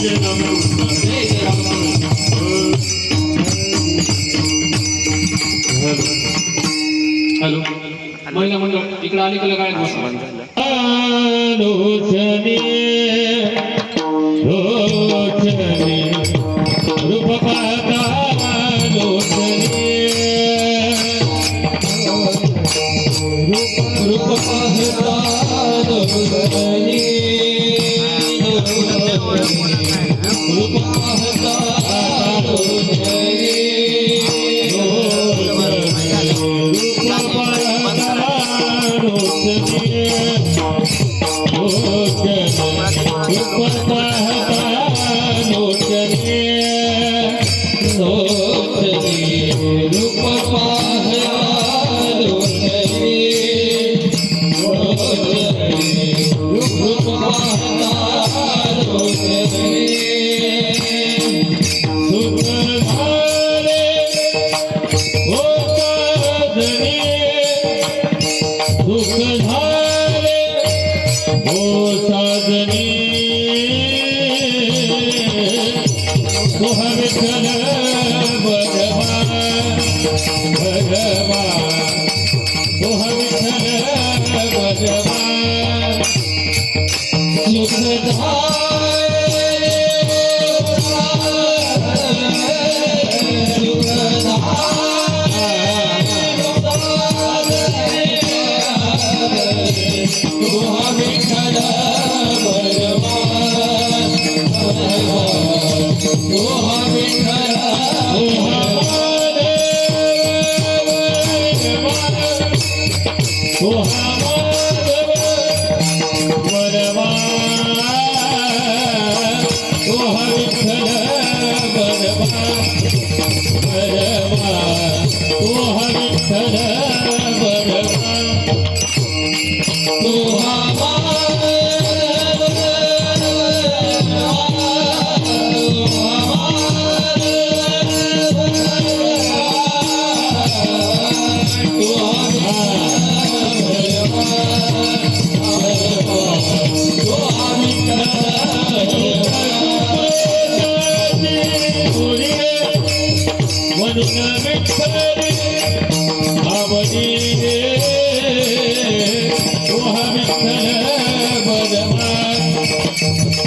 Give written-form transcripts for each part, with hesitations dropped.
जय रामकृष्ण जय जय Ramakrishna. Hello महिला मंडळ इकडे आली की काय घोषणा लोचने लोचने रूप पाहता लोचने रूप पाहता लोचने रूप पाहता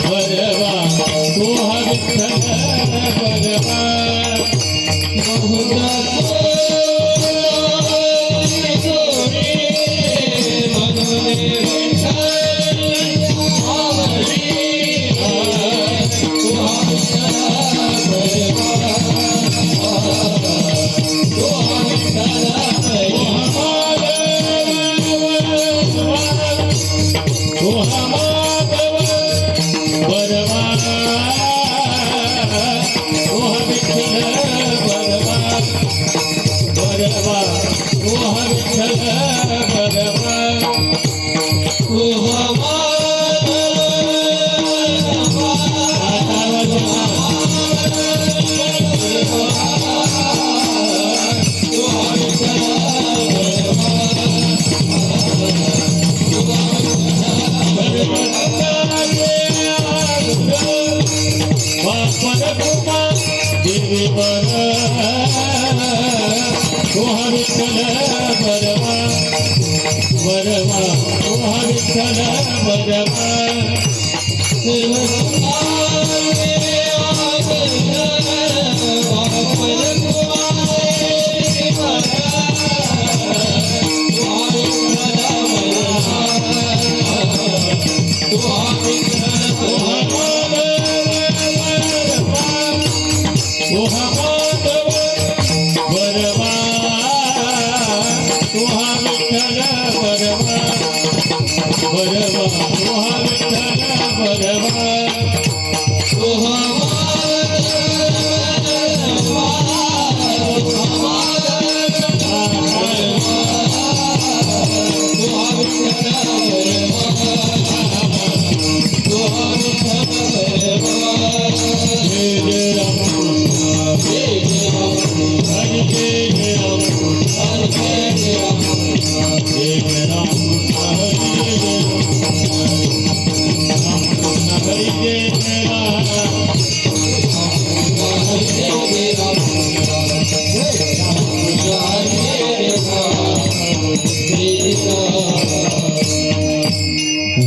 Hare Rama, Hare Rama.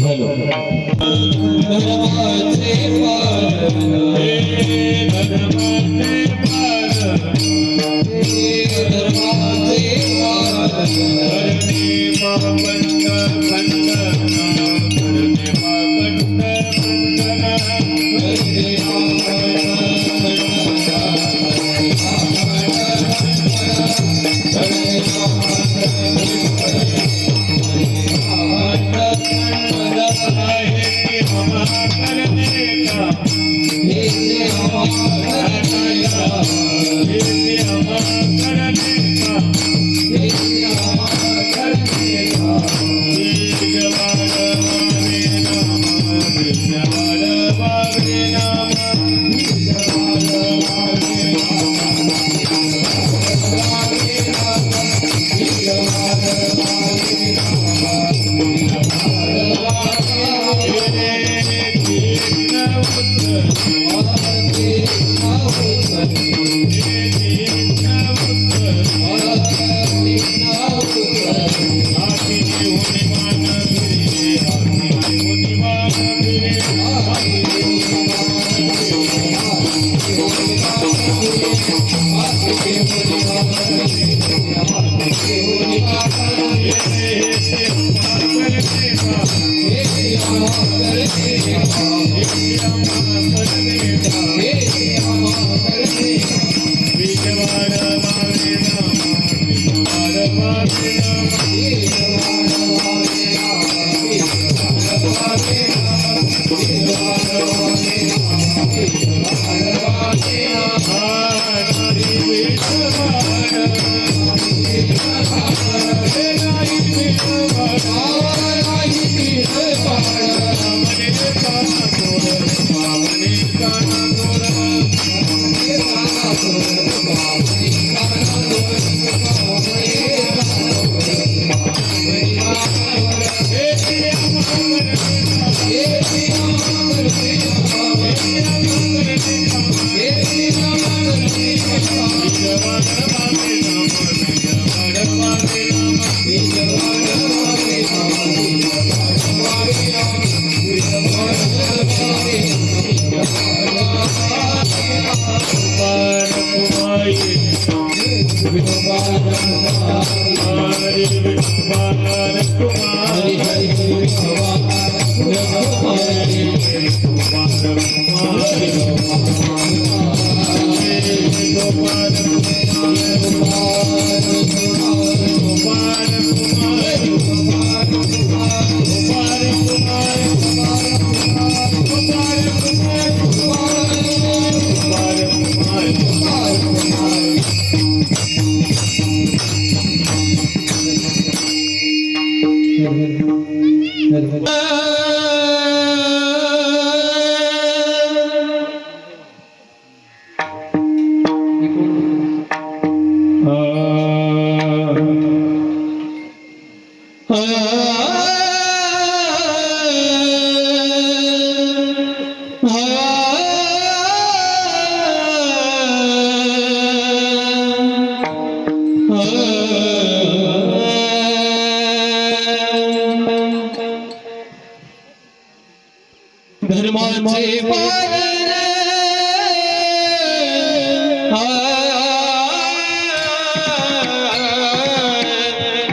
Hello धर्माचे पालन हे धर्माचे पालन हे धर्माचे पालन करणे पापंड खंडना करणे पापंड खंडना करणे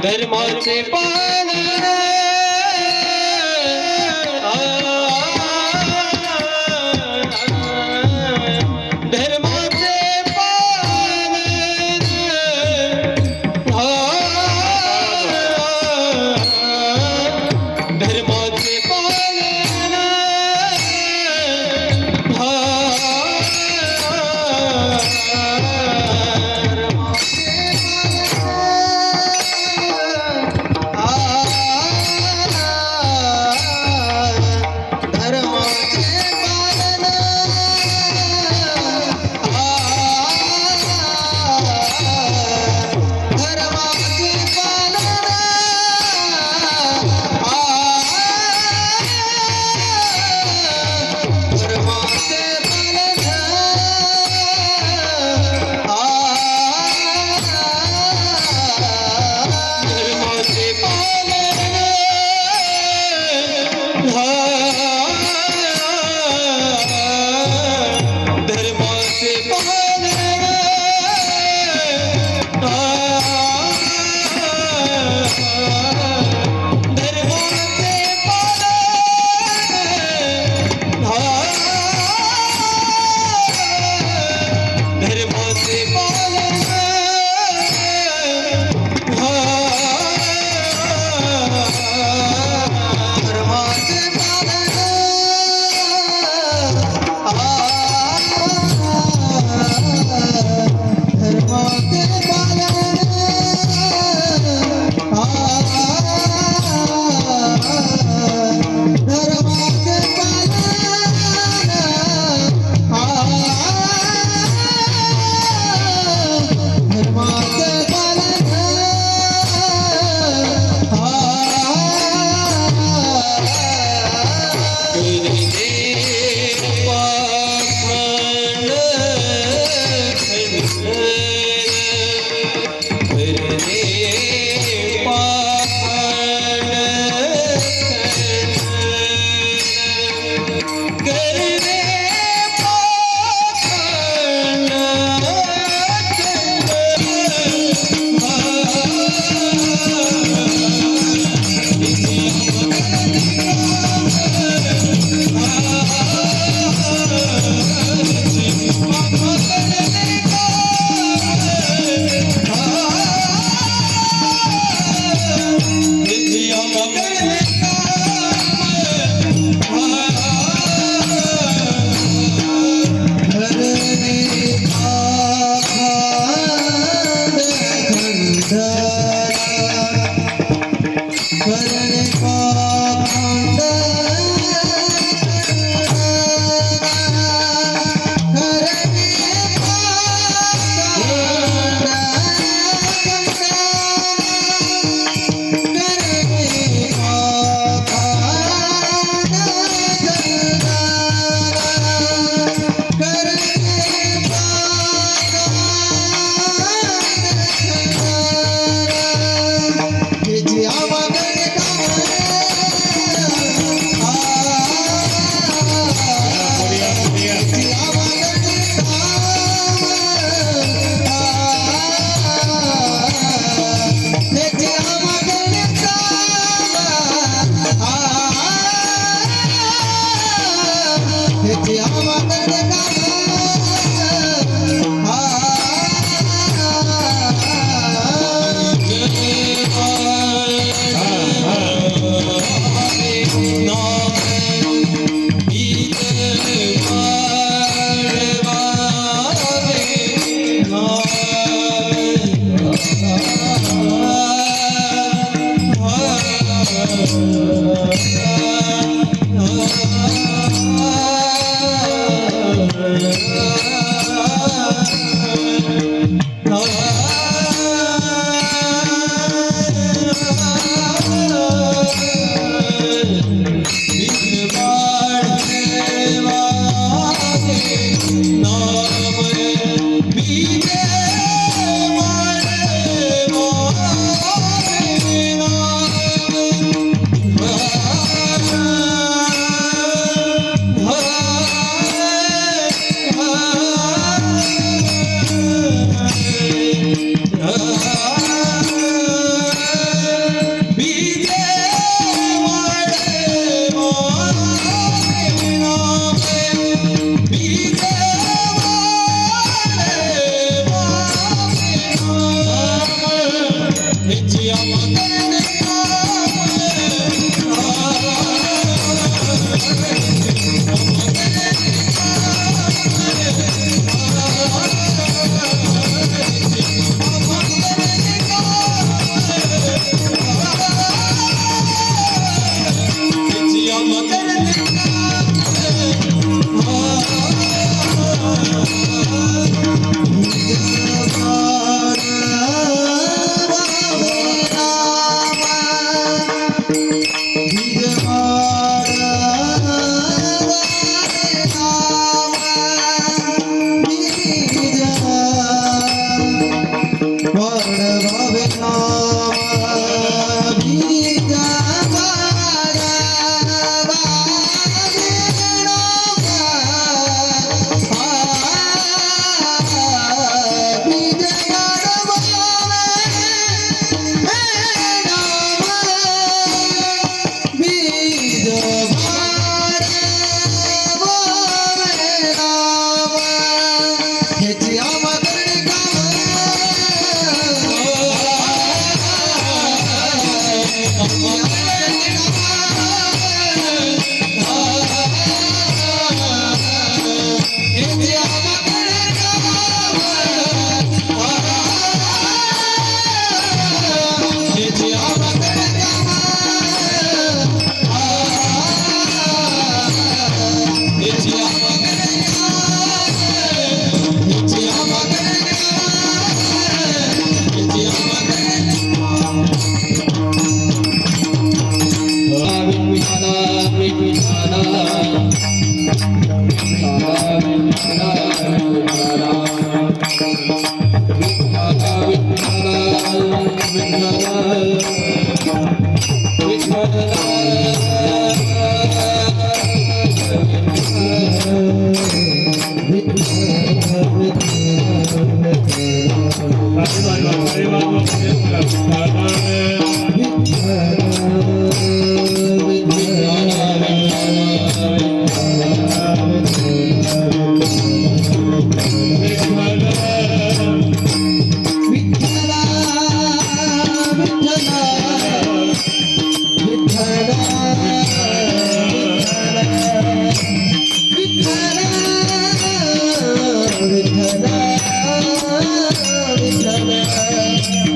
धर्माचे पालन धर्माचे पालन धर्माचे धर्माचे करणे पाखंड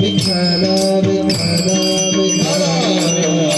विठ्ठल विठ्ठल विठ्ठल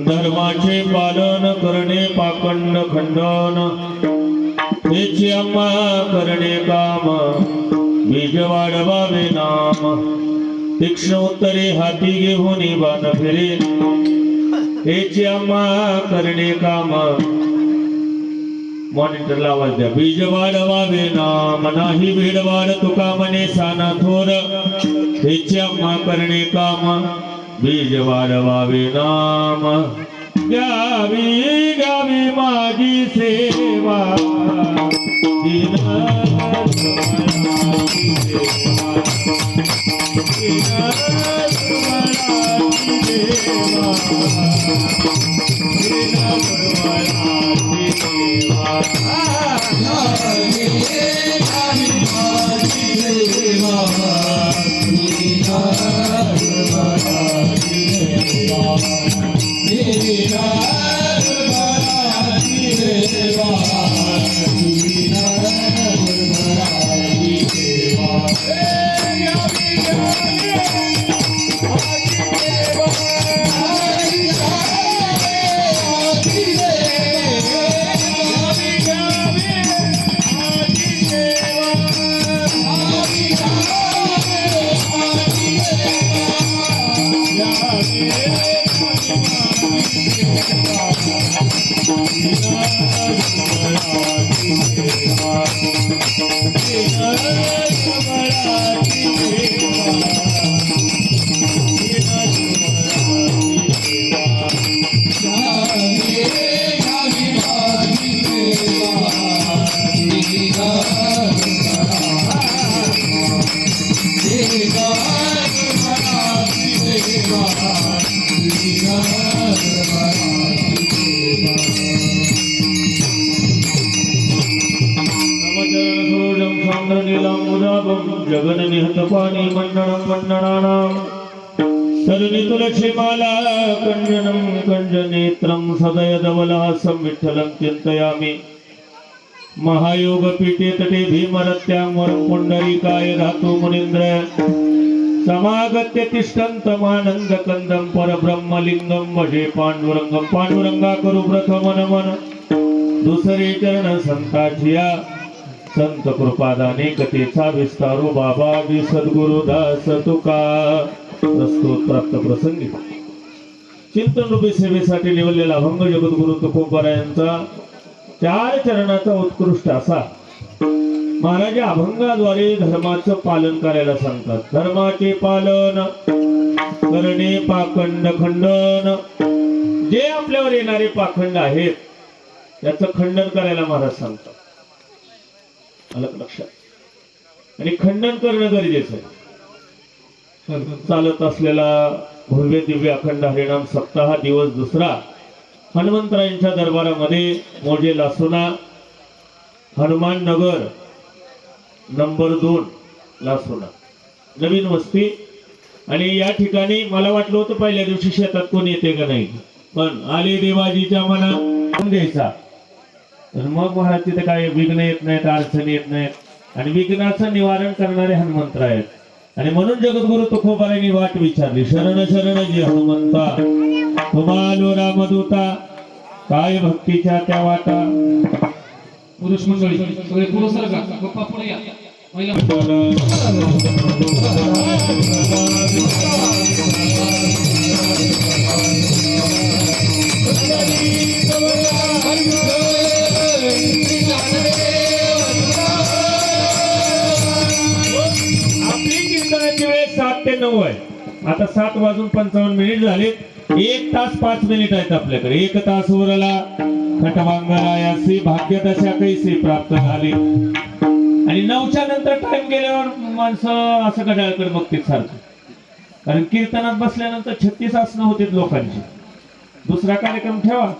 धर्माचे पालन करणे पाखंड खंडन हेची आम्हा करणे काम बीज वाढवावे नाम तीक्ष्ण उत्तरे हाती घेऊन बाण फिरे हेची आम्हा करणे काम मॉनिटर आवाज द्या बीज वाढवावे नाम नाही भीड वाढ तुका मने साना थोर हेची आम्हा करणे काम बीज वाढवावे नाम गावी गावी माझी सेवा जगन निहत पाणी मंडणं मंडणानां तरुणी तुलसीमाला कंजनं कंजनेत्रं सदय धवलहासं विठ्ठलं चिन्तयामि महायोगपीठे तटे भीमरत्यां वरं पुण्डरीकाय धातु मुनीन्द्र समागत्य तिष्ठन्तमानन्दकन्दं परब्रह्मलिङ्गं भजे पाण्डुरङ्गं पाण्डुरङ्गा करू प्रथम नमन दुसरे चरण संताचिया संत कृपादाने कथेचा विस्तारो बाबा बी सद्गुरुदास तुका प्रस्तुत प्राप्त प्रसंगी चिंतन रूपी सेवेसाठी निवडलेला अभंग जगद्गुरु तुकोबारायांचा 4 चरणाचा उत्कृष्ट असा महाराज अभंगाद्वारे धर्माचं पालन करायला सांगतात धर्माचे पालन करणे पाखंड खंडन जे आपल्यावर येणारे पाखंड आहेत त्याचं खंडन करायला महाराज सांगतात अलग लक्षात आणि खंडन करणं गरजेचं आहे चालत असलेला भव्य दिव्य अखंड हरिनाम सप्ताह दिवस दुसरा हनुमंतरायांच्या दरबारामध्ये मोजे लासुना हनुमान नगर नंबर 2 लासुना नवीन वस्ती आणि या ठिकाणी मला वाटलं होतं पहिल्या दिवशी शेतात कोण येते का नाही पण आले देवाजीच्या मना द्यायचा तर मग महाराज तिथे काय विघ्न येत नाहीत अडचणी येत नाहीत आणि विघ्नाचं निवारण करणारे हनुमंत आहेत आणि म्हणून जगद्गुरु तुकोबारायांनी वाट विचारली शरण शरण जी हनुमंता तुम्हालो रामदूता काय भक्तीच्या त्या वाटा पुरुष मंडळी सगळे पुरुष का गप्पा पुढे या महिला चालू आहे. आता 7:55 झाले. 1 तास 5 मिनिट आहेत आपल्याकडे. 1 तास उरला खटवांगरायासी भाग्य दशा कैसी प्राप्त झाली. आणि 9च्या नंतर टाइम गेल्यावर माणसं असं घड्याळकडे बघतील सारखं. कारण कीर्तनात बसल्यानंतर 36 आसनं होते लोकांची. दुसरा कार्यक्रम ठेवा.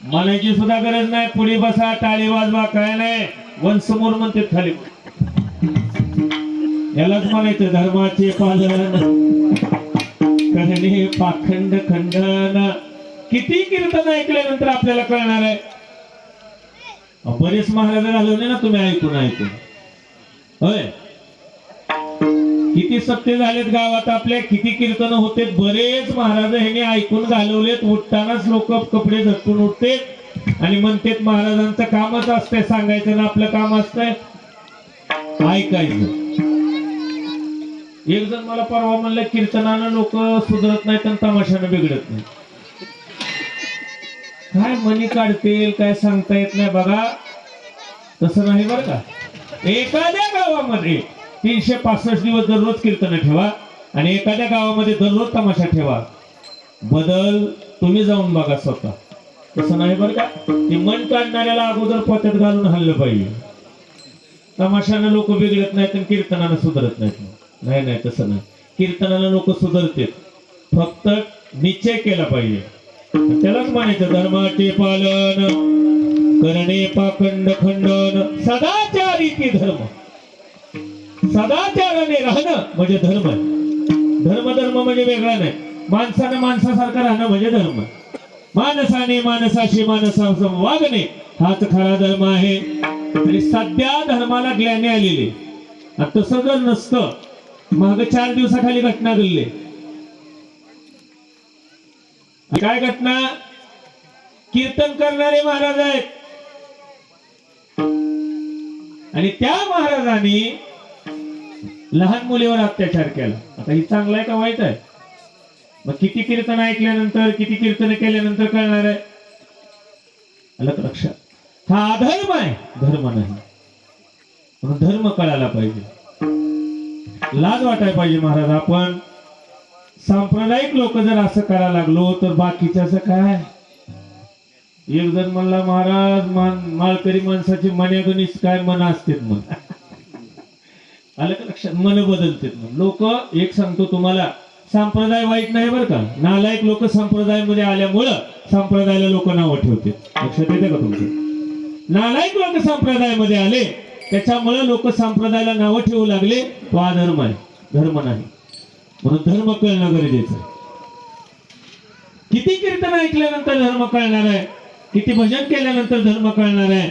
म्हणायची सुद्धा गरज नाही. पुढे बसा, टाळी वाजवा, काय नाही. वंसमोर म्हणते खाली. यालाच म्हणायचं धर्माचे पालन करणे पाखंड खंडन. किती कीर्तन ऐकल्यानंतर आपल्याला कळणार आहे. बरेच महाराज घालवले ना तुम्ही ऐकून ऐकून. होय, किती सत्य झालेत गावात आपल्या. किती कीर्तन होते. बरेच महाराज ह्यांनी ऐकून घालवलेत. उठतानाच लोक कपडे झटकून उठते आणि म्हणतात महाराजांचं कामच असतंय सांगायचं ना आपलं काम असतंय ऐकायचं. एक जण मला परवा म्हणलं कीर्तनानं लोक सुधरत नाहीत आणि तमाशानं बिघडत नाही. काय मनी काढतील काय सांगता येत नाही बघा. तसं नाही बरं का. एखाद्या गावामध्ये 365 दिवस दररोज कीर्तन ठेवा आणि एखाद्या गावामध्ये दररोज तमाशा ठेवा. बदल तुम्ही जाऊन बघा स्वतः. तसं नाही बरं का. ते मन काढणाऱ्याला अगोदर पोत्यात घालून हल्लं पाहिजे. तमाशानं लोक बिघडत नाहीत आणि कीर्तनानं सुधरत नाहीत. नाही नाही तसं नाही. कीर्तनानं लोक सुधरते. फक्त निश्चय केला पाहिजे. त्यालाच म्हणायचं धर्माचे पालन करणे पाखंड खंडन. सदाचारी ती धर्म. सदाचाराने राहणं म्हणजे धर्म. धर्म म्हणजे वेगळा नाही. माणसानं माणसासारखं राहणं म्हणजे धर्म. माणसाने माणसाशी माणसासम वागणे हाच खरा धर्म आहे. आणि सध्या धर्माला ग्लानी आलेली. तसं जर नसतं माग 4 दिवसाखाली घटना घडली. काय घटना. कीर्तन करणारे महाराज आहेत आणि त्या महाराजांनी लहान मुलीवर अत्याचार केला. आता ही चांगलं आहे का वाईट आहे. मग किती कीर्तन ऐकल्यानंतर किती कीर्तन केल्यानंतर कळणार आहे. आलं का लक्षात. हा अधर्म आहे धर्म नाही. म्हणून धर्म कळायला पाहिजे. लाज वाटायला पाहिजे महाराज. आपण सांप्रदायिक लोक जर असं करायला लागलो तर बाकीच्याच काय. एक जण म्हणला महाराज माळकरी माणसाची मन्यागणीच काय मन असते. मग आलं का लक्षात. मन बदलते लोक. एक सांगतो तुम्हाला संप्रदाय वाईट नाही बरं का. नालायक लोक संप्रदायामध्ये आल्यामुळं संप्रदायाला लोक नावं ठेवते. लक्षात येते का तुमचं. नालायक लोक संप्रदायामध्ये आले त्याच्यामुळे लोक संप्रदायाला नावं ठेवू लागले. तो अधर्म आहे धर्म नाही. म्हणून धर्म कळणं गरजेचं आहे. किती कीर्तन ऐकल्यानंतर धर्म कळणार आहे. किती भजन केल्यानंतर धर्म कळणार आहे.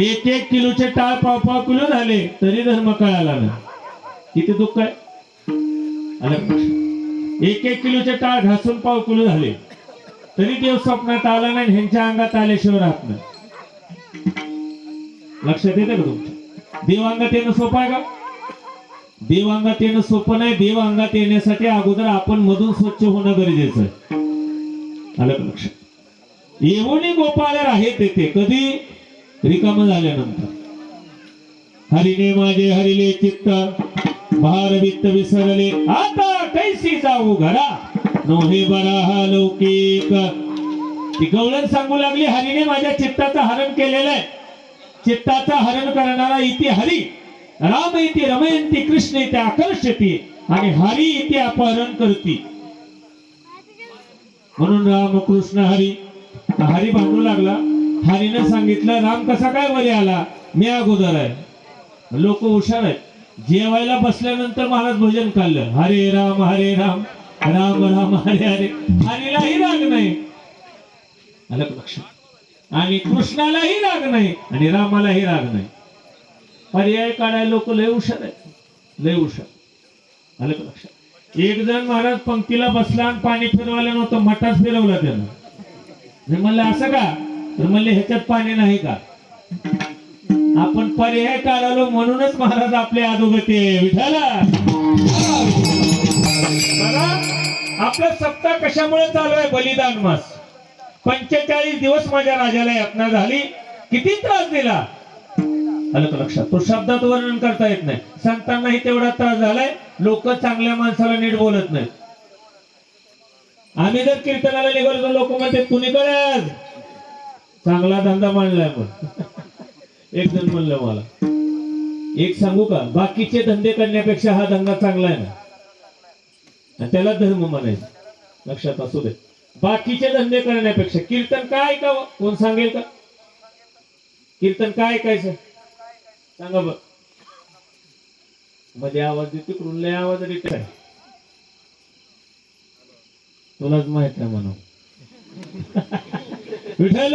1-1 किलोचे टाळ पाव किलो झाले तरी धर्म कळाला नाही. किती दुःख आहे. 1-1 किलोचे टाळ घासून पाव किलो झाले तरी देव स्वप्नात आला नाही. ह्यांच्या अंगात आल्याशिवाय राहत नाही. लक्षात येते का तुमच्या. देव अंगात येणं सोपं आहे का. देव अंगात येणं सोपं नाही. देव अंगात येण्यासाठी अगोदर आपण मधून स्वच्छ होणं गरजेचं आहे. आलं का लक्षात. येऊनी गोपाळ आहेत तेथे कधी रिकाम झाल्यानंतर. हरिने माझे हरिले चित्त भार वित्त विसरले आता कैसी जाऊ घरा नोहे बरा हा लौकिक. ती गवळण सांगू लागली हरिने माझ्या चित्ताचं हरण केलेलं आहे. चित्ताचं हरण करणारा इति हरी. राम इति रमयंती कृष्ण इति आकर्षती आणि हरी इति अपहरण करती. म्हणून राम कृष्ण हरी. हरी भांडू लागला. हरीनं सांगितलं राम कसा काय वरी आला. मी अगोदर आहे. लोक हुशार आहेत. जेवायला बसल्यानंतर महाराज भजन काढलं हरे राम राम राम हरे हरे. हरीलाही राग नाही. आलं का लक्षात. आणि कृष्णालाही राग नाही आणि रामालाही राग नाही. पर्याय काढायला लोक लय हुशार आहेत. लय हुशार. आलं का लक्षात. एक जण महाराज पंक्तीला बसला आणि पाणी फिरवायला नव्हतं मठाच फिरवला त्यानं. म्हणलं असं का तर म्हणले ह्याच्यात पाणी नाही का. आपण पर्याय काढालो म्हणूनच महाराज आपले अधोगती आहे. विठाला आपलं सप्ताह कशामुळे चालू आहे. बलिदान मास. 45 दिवस माझ्या राजाला यातना झाली. किती त्रास दिला. आलं का लक्षात? तो शब्दात वर्णन करता येत नाही. संतांनाही तेवढा त्रास झालाय, लोक चांगल्या माणसाला नीट बोलत नाहीत. आम्ही जर कीर्तनाला निघालो तर लोक म्हणते कुणीकडे आज चांगला धंदा मांडलाय. पण एक जण म्हणलं मला, एक सांगू का, बाकीचे धंदे करण्यापेक्षा हा धंदा चांगला आहे ना, आणि त्याला धर्म म्हणायचं. लक्षात असू दे. बाकीचे धंदे करण्यापेक्षा कीर्तन काय ऐकावं? कोण सांगेल का? कीर्तन काय ऐकायचं सांगा बघ. मध्ये आवाज देतो, तिकडून लय आवाज देत आहे, तुलाच माहित आहे म्हणून. विठ्ठल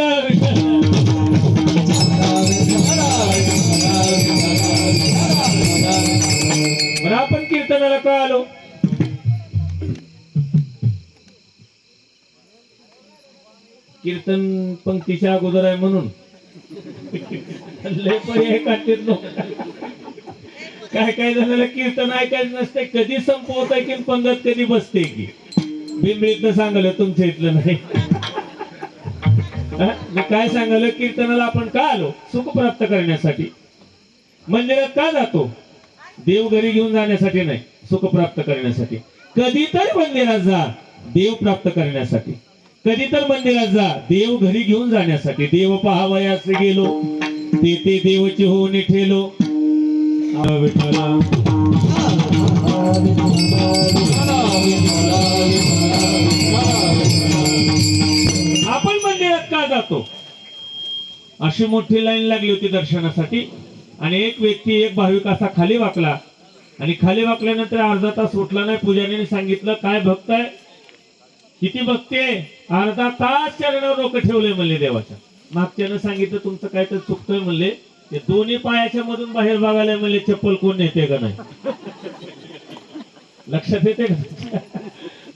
बरं, आपण कीर्तनाला का आलो? कीर्तन पंक्तीच्या अगोदर आहे म्हणून. लय पर्याय काढतात लोक. काय काय जणांना कीर्तन ऐकायचं नसते, कधी संपवत की पंगत कधी बसते की. बिंबळीतलं सांगलं, तुमच्या इथलं नाही. मी काय सांगलं, कीर्तनाला आपण का आलो? सुख प्राप्त करण्यासाठी. मंदिरात का जातो? देव घरी घेऊन जाण्यासाठी नाही, सुख प्राप्त करण्यासाठी. कधी तर मंदिरात जा, देव प्राप्त करण्यासाठी. कधी तर मंदिरात जा, देव घरी घेऊन जाण्यासाठी. देव पाहावयास गेलो, ते देवची होऊन ठेलो. आपण मंदिरात का जातो? अशी मोठी लाईन लागली होती दर्शनासाठी, आणि एक व्यक्ती, एक भाविक असा खाली वाकला, आणि खाली वाकल्यानंतर अर्धा तास उठला नाही. पुजारीने सांगितलं, काय भक्त आहे, किती भक्ती आहे? अर्धा तास चरणावर डोकं ठेवलंय म्हणले देवाच्या. मागच्यानं सांगितलं, तुमचं काय तर चुकतोय म्हणले, ते दोन्ही पायाच्या मधून बाहेर बघायला म्हणले, चप्पल कोण नेते का नाही. लक्षात येते का?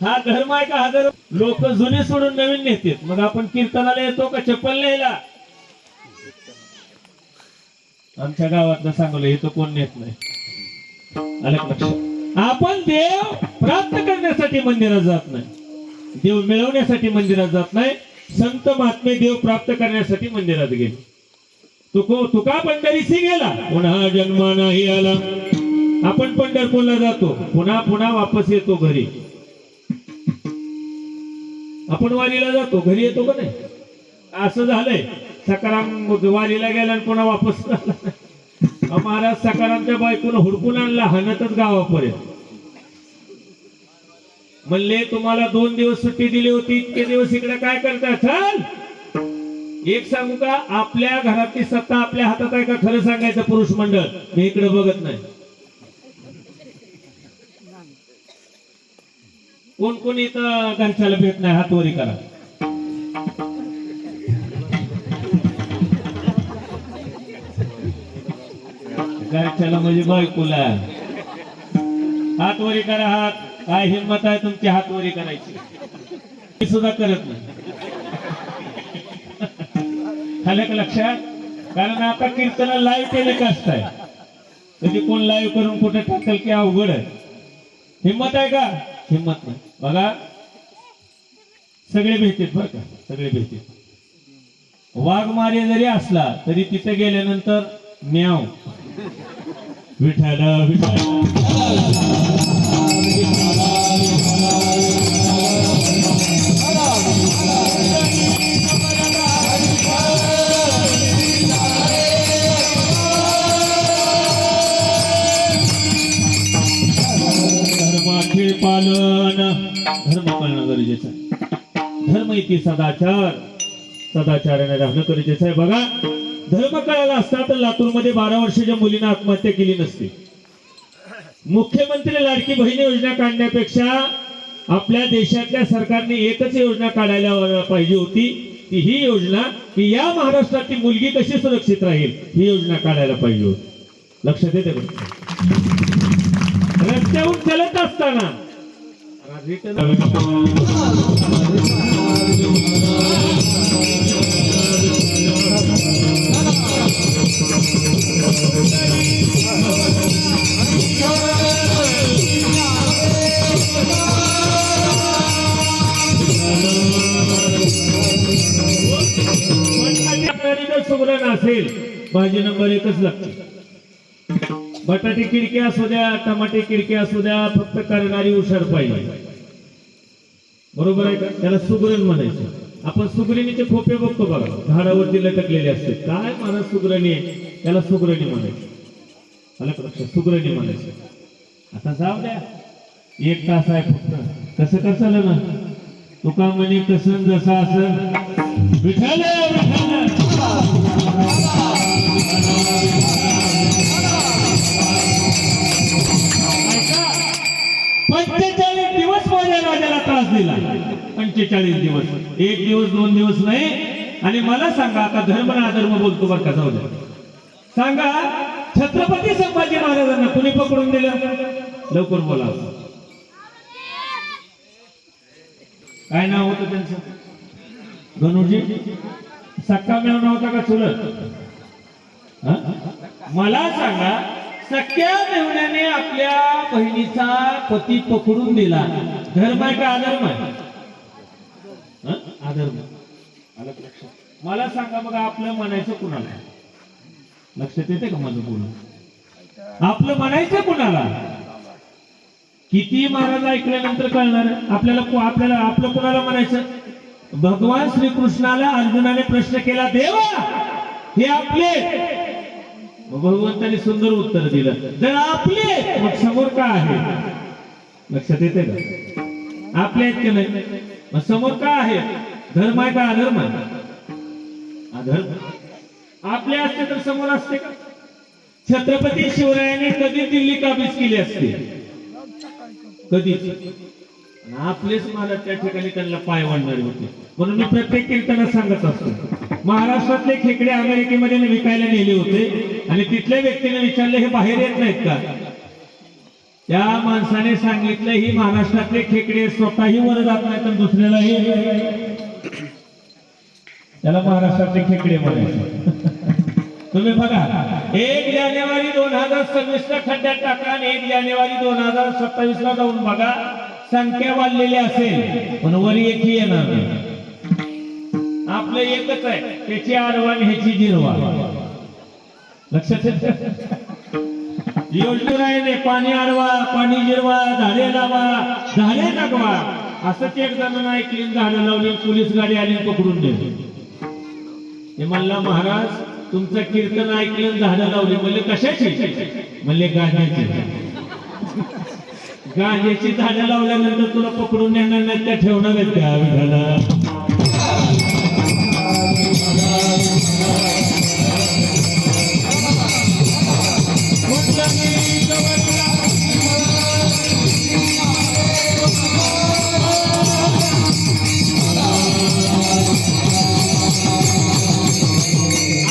हा धर्म आहे का? हा धर्म. लोक जुने सोडून नवीन नेतात. मग आपण कीर्तनाला येतो का चप्पल न्यायला? आमच्या गावातलं सांगलं, हे तर कोण नेत नाही. आलं लक्षात? आपण देव प्राप्त करण्यासाठी मंदिरात जात नाही, देव मिळवण्यासाठी मंदिरात जात नाही. संत महात्मे देव प्राप्त करण्यासाठी मंदिरात गेले. तुका पंढरीसी गेला, पुन्हा जन्मा नाही आला. आपण पंढरपूरला जातो, पुन्हा पुन्हा वापस येतो घरी. आपण वारीला जातो, घरी येतो का नाही? असं झालंय. सकाराम वारीला गेला आणि पुन्हा वापस महाराज सकारामच्या बायकोनं हुडकून आणला, हाणतच गावापर्यंत. म्हणले, तुम्हाला 2 दिवस सुट्टी दिली होती, इतके दिवस इकडे काय करता? चल. एक सांगू का, आपल्या घरातली सत्ता आपल्या हातात आहे का? खरं सांगायचं पुरुष मंडळ, मी इकडे बघत नाही. कोण कोण इथं घरच्याला भेट नाही? हातवरी करा. घरच्याला म्हणजे बायकोला. हातवरी करा. हात. काय हिंमत आहे तुमची हातवरी करायची? मी सुद्धा करत नाही. आलं का लक्षात? कारण आता कीर्तन लाईव्ह टेलिकास्ट आहे. कधी कोण लाईव्ह करून कुठे टाकल की अवघड आहे. हिंमत आहे का? हिंमत नाही. बघा, सगळे भेटतात बरं का, सगळे भेटतात. वाघ मारे जरी असला तरी तिथे गेल्यानंतर म्याव, विठ्ठल विठ्ठल. धर्माचे पालन, धर्म पाळणं गरजेचं आहे. धर्म इथे सदाचार, सदाचाराने राहणं गरजेचं आहे. बघा, धर्म कळाला असता तर लातूरमध्ये 12 वर्षाच्या मुलीने आत्महत्या केली नसती. मुख्यमंत्री लाडकी बहीण योजना काढण्यापेक्षा आपल्या देशातल्या सरकारने एकच योजना काढायला पाहिजे होती, ती ही योजना की या महाराष्ट्रातली मुलगी कशी सुरक्षित राहील, ही योजना काढायला पाहिजे होती. लक्षात येते का? रस्त्यावर चलत असताना सुगरण असेल भाजी नंबर 1च लागते. बटाटे किडके असू द्या, टमाटे किडके असू द्या, फक्त करणारी हुशार पाहिजे. बरोबर आहे का? त्याला सुगरण म्हणायचं. आपण सुगरणीचे खोपे बघतो बघा, झाडावरती लटकलेले असते. काय महाराज सुगरणी आहे, त्याला सुगरणी म्हणायचं. मला लक्षात, सुगरणी म्हणायचं. आता जाऊ द्या, 1 तास आहे फक्त. कसं कसं ना तुका म्हणे कसं जसं असं विठाल विठाल. 45 दिवस माझ्या राजाला त्रास दिला. 45 दिवस, 1 दिवस 2 दिवस नाही. आणि मला सांगा, आता धर्म ना अधर्म बोलतो बरं का, जाऊ द्या. सांगा, छत्रपती संभाजी महाराजांना कुणी पकडून दिलं? लवकर बोला. काय नाव होतं त्यांचं? गणूजी. सक्का मेव नव्हता का चुलत? मला सांगा, सख्या मेहुण्याने आपल्या बहिणीचा पती पकडून दिला, धर्म आहे का अधर्म आहे? अधर्म. मला सांगा मग, आपलं म्हणायचं कुणाला? लक्षात येते का माझं बोलणं? आपलं म्हणायचं कुणाला? किती महाराज ऐकल्यानंतर कळणार आपल्याला? आपलं कुणाला म्हणायचं? भगवान श्रीकृष्णाला अर्जुनाने प्रश्न केला, देवा हे आपले. भगवंताने सुंदर उत्तर दिलं, जर आपले मग समोर का आहे? लक्षात येते का? आपले आहेत की नाही? मग समोर का आहे? धर्म आहे का अधर्म आहे? अधर्म. आपले असते तर समोर असते का? छत्रपती शिवरायांनी कधी दिल्ली काबीज केली असते? कधीच. आपलेच मला त्या ठिकाणी त्यांना पाय वाढणारे होते. म्हणून मी प्रत्येक कीर्तनात सांगत असतो, महाराष्ट्रातले खेकडे अमेरिकेमध्ये विकायला नेले होते आणि तिथल्या व्यक्तीने विचारले, हे बाहेर येत नाहीत का? त्या माणसाने सांगितलं, ही महाराष्ट्रातले खेकडे स्वतःही वर जात नाहीत आणि दुसऱ्यालाही. त्याला महाराष्ट्रातले खेकडे म्हणायचे. तुम्ही बघा, 1 जानेवारी 2026 ला खड्ड्यात टाका आणि 1 जानेवारी 2027 ला जाऊन बघा, संख्या वाढलेली असेल पण वर एकही येणार नाही. आपलं एकच आहे, त्याची आडवा आणि ह्याची जिरवा. लक्षात येतं? योजना आहे, पाणी आडवा, पाणी जिरवा, झाडे लावा, झाडे जगवा. असंच एक जणांना ऐकली, झाडं लावली, पोलीस गाडी आली पकडून नेली. ते म्हणला, महाराज तुमचं कीर्तन ऐकलं, झाडं लावली. म्हणले कशाची? म्हणले गांजाची. गांजाची झाडं लावल्यानंतर तुला पकडून नेणार नाही, त्या ठेवणार आहेत का विठाला?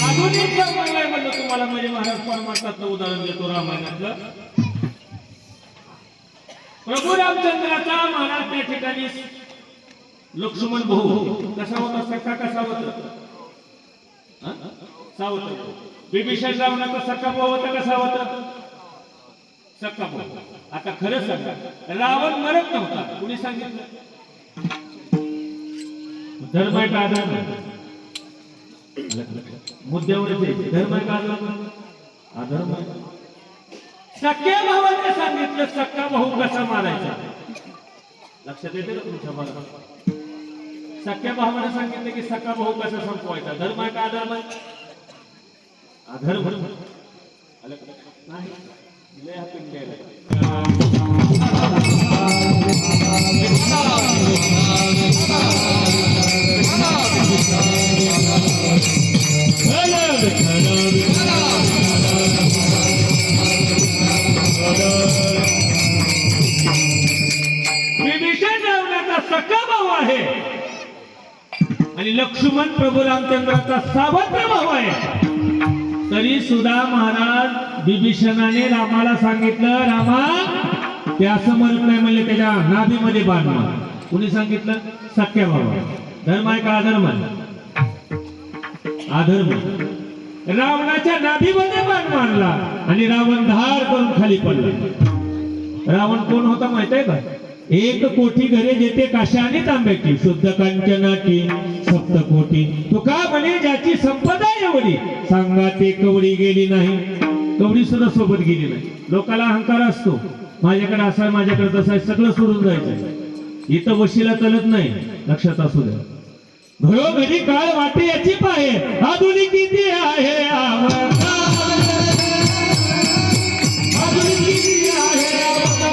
आधुनिक जमाना म्हणलं तुम्हाला, म्हणजे महाराज परमात्म्याचं उदाहरण देतो रामायणातलं. प्रभू रामचंद्राचा महाराज त्या ठिकाणी लक्ष्मण भाऊ कसा होता? सखा कसा होता? सावत्र. विभीषण रावणाचा सखा भाऊ होता, कसा होता? सखा भाऊ. आता खरं सांगा, रावण मरत नव्हता, कुणी सांगितलं? धर्म आहे का अधर्म? मुद्द्यावर धर्म आहे का अधर्म? अधर्म. सख्या भावाने सांगितलं सख्खा भाऊ कसा मारायचा. लक्षात येते का तुमच्या मला? सख्या भावाने सांगितलं की सख्खा भाऊ कसा संपवायचा. धर्म आहे का अधर्म? अधर्म. नाही. विभीषण रावणाचा सखा भाऊ आहे आणि लक्ष्मण प्रभू रामचंद्राचा सावत्र भाऊ आहे. तरी सुद्धा महाराज विभीषणाने रामाला सांगितलं, रामा ते असं म्हणत नाही, म्हणजे त्याच्या नाभीमध्ये बाण मार. कुणी सांगितलं? सख्या भाऊ. धर्म आहे का अधर्म? अधर्म. रावणाच्या नाभीमध्ये बाण मारला आणि रावण धार करून खाली पडला. रावण कोण होता माहित आहे का? एक कोठी घरे जेथे काशा आणि तांब्याची शुद्ध कांचनाची सप्तकोटी तुका म्हणे ज्याची संपदा एवढी सांगा ते कवडी गेली नाही. कवडी सुद्धा सोबत गेली नाही. लोकाला अहंकार असतो, माझ्याकडे असा आहे, माझ्याकडे तसा आहे, सगळं सोडून जायचं. इथं वशीला चलत नाही, लक्षात असू द्या. घरोघरी काळ वाटे याची पाहे आधुनिक किती आहे आवडता. आधुनिक किती आहे आवडता.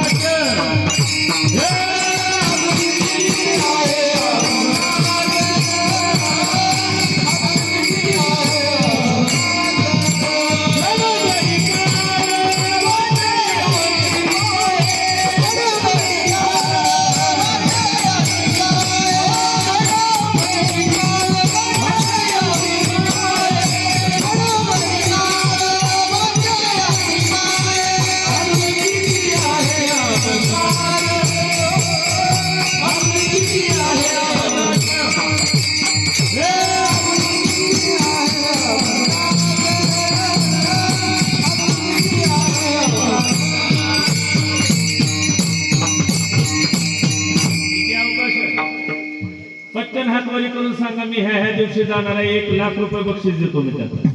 पटकन हात वरी करून सांगा, मी ह्या दिवशी जाणार आहे, 1,00,000 बक्षीस देतो मी त्याला.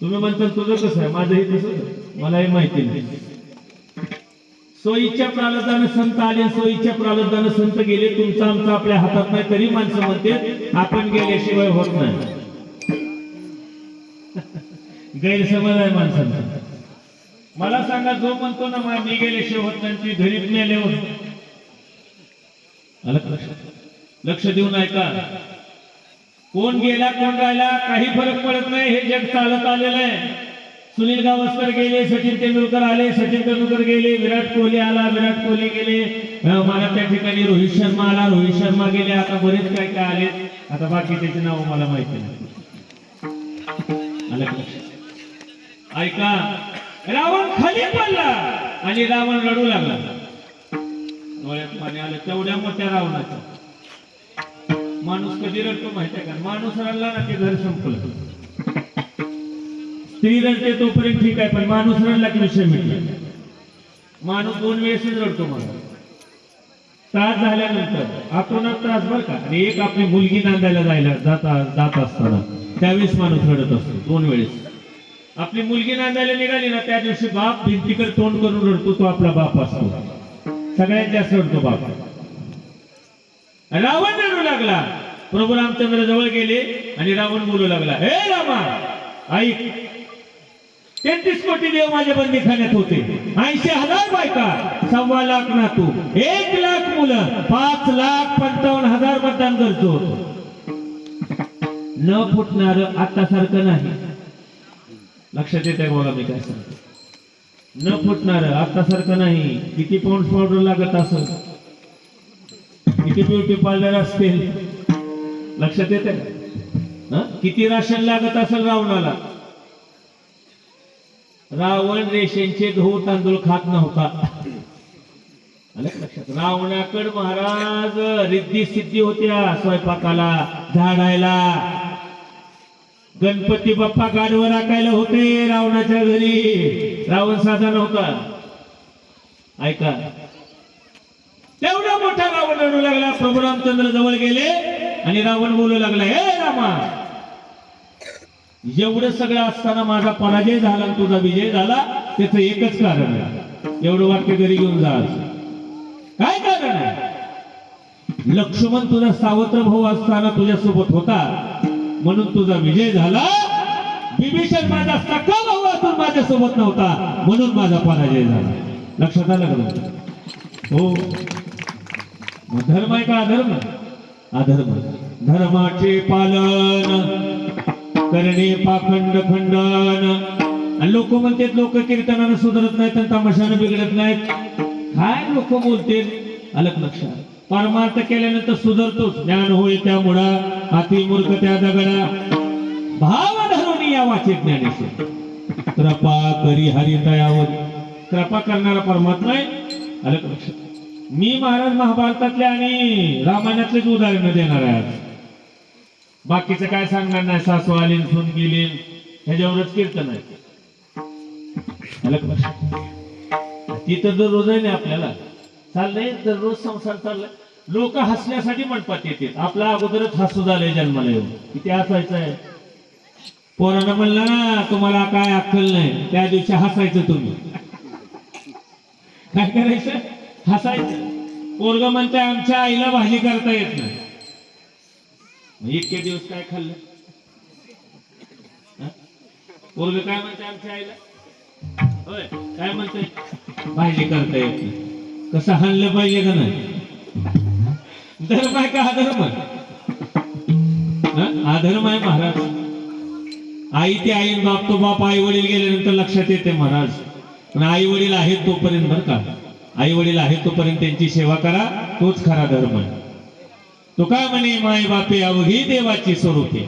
तुम्ही म्हणता तुझं कसं आहे, माझं हे कसं, मला हे माहिती नाही. सोयीच्या प्रारब्धाने संत आले, सोयीच्या प्रारब्धाने संत गेले. तुमचं आमचं आपल्या हातात नाही, तरी माणसं म्हणते आपण गेल्याशिवाय होत नाही. गैरसमज आहे माणसांचा. मला सांगा, जो म्हणतो ना मी गेल्याशिवाय होत नाही, ती घरी मेल्यावर लक्ष देऊन ऐका. कोण गेला कोण राहिला काही फरक पडत नाही. हे जग चालत आलेलं आहे. सुनील गावस्कर गेले, सचिन तेंडुलकर आले, सचिन तेंडुलकर गेले, विराट कोहली आला, विराट कोहली गेले, मला त्या ठिकाणी रोहित शर्मा आला, रोहित शर्मा गेले. आता बरेच काय काय आले. आता बाकीचे नाव मला माहिती नाही. ऐका, रावण खाली पडला आणि रावण रडू लागला. डोळ्यात पाणी आलं तेवढ्या मोठ्या रावणाचं. माणूस कधी रडतो माहिती आहे का? माणूस रडला ना की घर संपलं. स्त्री रडते तोपर्यंत ठीक आहे, पण माणूस रडला की विषय मिळतो. माणूस 2 वेळेसच रडतो. मला त्रास झाल्यानंतर आपण त्रास बरं का, आणि एक आपली मुलगी नांदायला जात असताना त्यावेळेस माणूस रडत असतो. 2 वेळेस आपली मुलगी नांदायला निघाली ना, त्या दिवशी बाप भिंतीकडे तोंड करून रडतो. तो आपला बाप असतो. सगळ्यात जास्त रडतो बाप. रावण रडू लागला. प्रभू रामचंद्र जवळ गेले आणि रावण बोलू लागला, हे रामा ऐक, 33 कोटी देव माझ्या बंदीखान्यात होते, 80,000 बायका, 1,25,00,000 नातू, 1,00,000 मुलं, 5,55,000 मतदान करतो. न फुटणार आता सारखं नाही. लक्षात येते बोला मी काय सांगतो. न फुटणार आता सारखं नाही. किती पाऊंड पावडर लागत असेल, किती ब्युटी पार्लर असतील, लक्षात येते का? किती राशन लागत असेल रावणाला. रावण रेशनचे गहू तांदूळ खात नव्हता. लक्षात. रावणाकड महाराज रिद्धी सिद्धी होत्या. स्वयंपाकाला, झाडायला. गणपती बाप्पा गाडवर राखायला होते रावणाच्या घरी. रावण साधा नव्हता. ऐका, तेवढा मोठा रावण रडू लागला. प्रभू रामचंद्र जवळ गेले आणि रावण बोलू लागला, हे रामा, एवढं सगळं असताना माझा पराजय झाला आणि तुझा विजय झाला, त्याचं एकच कारण आहे. एवढं वाक्य घरी घेऊन जा. काय कारण आहे? लक्ष्मण तुझा सावत्र भाऊ असताना तुझ्या सोबत होता म्हणून तुझा विजय झाला. विभीषण माझा सखा भाऊ असून माझ्या सोबत नव्हता म्हणून माझा पराजय झाला. लक्षात आलं का? हो. धर्म आहे का अधर्म? अधर्म. धर्माचे पालन करणे पाखंड खंडन. लोक म्हणतात लोक कीर्तनानं सुधारत नाहीत आणि तमाशानं बिघडत नाहीत. काय लोक बोलते? अलग लक्षात. परमार्थ केल्यानंतर सुधारतोच. ज्ञान होय त्या मुळा, अति मूर्ख त्या दगडा. भाव धरून या वाचे ज्ञानेश्वर. कृपा करी हरी दयावर. कृपा करणारा परमात्मा आहे. अलग लक्षात. मी महाराज महाभारतातले आणि रामायणातलेच उदाहरण देणार आहे. बाकीचं काय सांगणार नाही. सासू आली, सून गेली, ह्याच्यावरच कीर्तन आहे. अलग लक्षात. तिथं जर रोज आहे ना आपल्याला चाललंय दररोज संसार चाललाय. लोक हसण्यासाठी मंडपात येतात. आपला अगोदरच हसू झालंय जन्माला येऊन. किती हसायचं आहे. पोरांना म्हणलं ना तुम्हाला काय अक्कल नाही, त्या दिवशी हसायचं तुम्ही. काय करायचं? हसायचं. पोरग म्हणते आमच्या आईला भाजी करता येत नाही. इतके दिवस काय खाल्लं? पोरग काय म्हणते आमच्या आईला? होय काय म्हणते? भाजी करता येत नाही. कसं हाणलं पाहिजे का नाही? धर्म आहे का अधर्म? अधर्म आहे महाराज. आई ते आई, बाप तो बाप. आई वडील गेल्यानंतर लक्षात येते महाराज. पण आई वडील आहेत तोपर्यंत बरं का, आई वडील आहेत तोपर्यंत त्यांची सेवा करा, तोच खरा धर्म आहे. तो काय म्हणे, माय बापे अवघी देवाची स्वरूपे,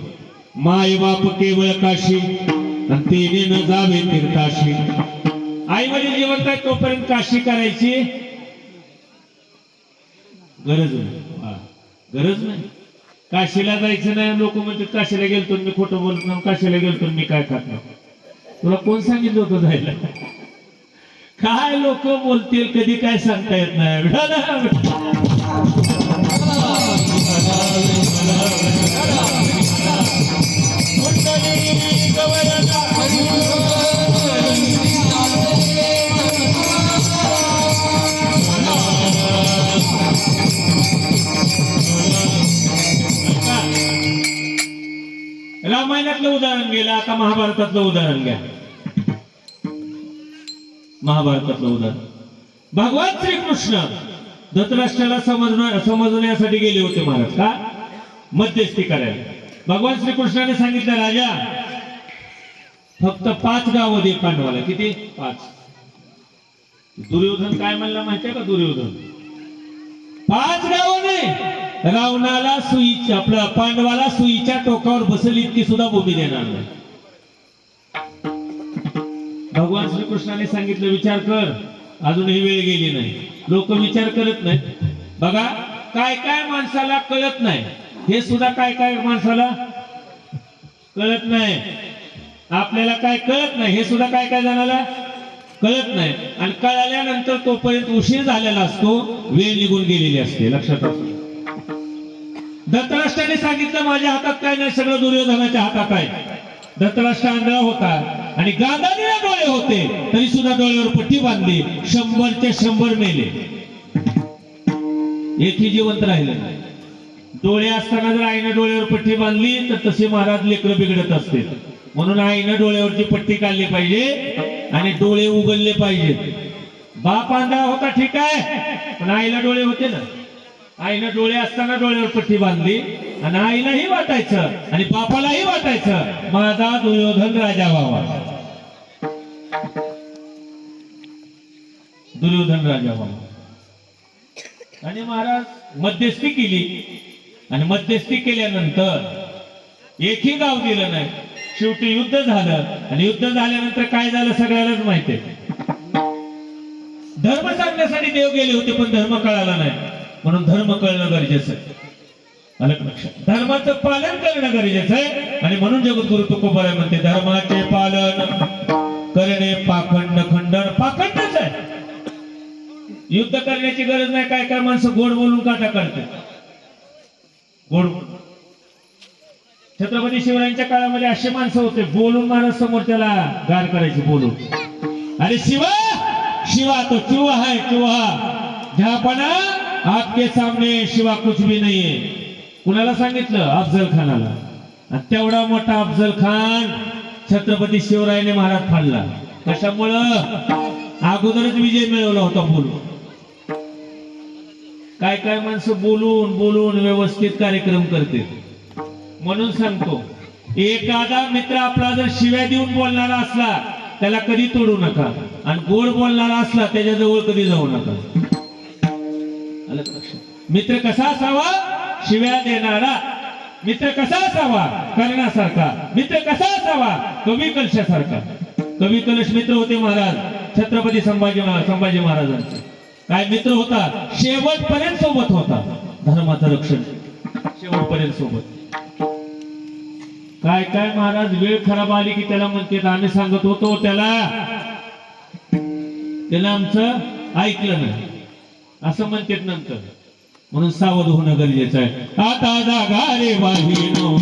माय बाप केवळ काशी आणि तिने न जावे तीर्थाशी. आई वडील जिवंत आहेत तोपर्यंत काशी करायची गरज नाही. गरज नाही. काशीला जायचं नाही. लोक म्हणतात काशीला गेलतो मी, खोटं बोलत नाही. काशीला गेलतो मी काय खात नाही. तुला कोण सांगितलं होतं जायला? काय लोक बोलतील कधी काय सांगता येत नाही. रामायणातलं उदाहरण गेलं, आता महाभारतातलं उदाहरण घ्या. महाभारतातलं उदाहरण. भगवान श्रीकृष्ण धृतराष्ट्राला समजण्यासाठी गेले होते महाराज. का? मध्यस्थी करायला. भगवान श्रीकृष्णाने सांगितलं, राजा फक्त 5 गावं दे पांडवाला. किती? 5. दुर्योधन काय म्हणला माहितीये का? दुर्योधन 5 गावं नाही, रावणाला सुईच्या, आपल्या पांडवाला सुईच्या टोकावर बसेल इतकी सुद्धा भूमी देणार नाही. भगवान श्रीकृष्णाने सांगितलं, विचार कर. अजूनही वेळ गेली नाही. लोक विचार करत नाहीत. बघा काय काय माणसाला कळत नाही, हे सुद्धा काय काय माणसाला कळत नाही. आपल्याला काय कळत नाही हे सुद्धा काय काय जणाला कळत नाही. आणि कळाल्यानंतर तोपर्यंत उशीर झालेला असतो, वेळ निघून गेलेली असते. लक्षात असतो. धृतराष्ट्राने सांगितलं, माझ्या हातात काय नाही, सगळं दुर्योधनाच्या हातात आहे. धृतराष्ट्र आंधळा होता आणि गांधारीला डोळे होते, तरी सुद्धा डोळ्यावर पट्टी बांधली. 100चे 100 मेले, एकही जिवंत राहिले नाही. डोळे असताना जर आईनं डोळ्यावर पट्टी बांधली तर तसे महाराज लेकरं बिघडत असते. म्हणून आईनं डोळ्यावरची पट्टी काढली पाहिजे आणि डोळे उघडले पाहिजेत. बाप आंधळा होता ठीक आहे, पण आईला डोळे होते ना. आईनं डोळे असताना डोळ्यावर पट्टी बांधली आणि आईलाही वाटायचं आणि बापालाही वाटायचं माझा दुर्योधन राजा व्हावा. दुर्योधन राजा व्हावा. आणि महाराज मध्यस्थी केली आणि मध्यस्थी केल्यानंतर एकही गाव दिलं नाही. शेवटी युद्ध झालं आणि युद्ध झाल्यानंतर काय झालं सगळ्यालाच माहिती आहे. धर्म सांगण्यासाठी देव गेले होते पण धर्म कळाला नाही. म्हणून धर्म कळणं गरजेचं आहे. अलग लक्षात. धर्माचं पालन करणं गरजेचं आहे. आणि म्हणून जगद्गुरु तुकोबाराय म्हणते, धर्माचे पालन करणे पाखंड खंडन. पाखंडच आहे. युद्ध करण्याची गरज नाही. काय काय माणसं गोड बोलून काटा काढतात. गोड. छत्रपती शिवरायांच्या काळामध्ये असे माणसं होते, बोलून महाराज समोरच्याला गार करायचे बोलून. अरे शिवा शिवा तो चूहा है चूहा, जहापना आपके सामने शिवा कुछ भी नहीं है. कुणाला सांगितलं? अफजल खानाला. आणि तेवढा मोठा अफजल खान छत्रपती शिवरायाने महाराज फाडला. कशामुळं? अगोदरच विजय मिळवला होता बोलून. काय काय माणसं बोलून बोलून व्यवस्थित कार्यक्रम करते. म्हणून सांगतो, एखादा मित्र आपला जर शिव्या देऊन बोलणारा असला त्याला कधी तोडू नका, आणि गोड बोलणारा असला त्याच्या जवळ कधी जाऊ नका. मित्र कसा असावा? शिव्या देणारा. मित्र कसा असावा? करण्यासारखा. मित्र कसा असावा? कवी कलशासारखा. कवी कलश मित्र होते महाराज छत्रपती संभाजी महाराजांचे. काय मित्र होता? शेवटपर्यंत सोबत होता. धर्माचं रक्षण शेवटपर्यंत सोबत. काय काय महाराज वेळ खराब आली की त्याला म्हणते, आम्ही सांगत होतो त्याला, त्याला आमचं ऐकलं नाही. असं म्हणतात नंतर, म्हणून सावध होणं गरजेचं आहे. आता जागा रे वाहिनो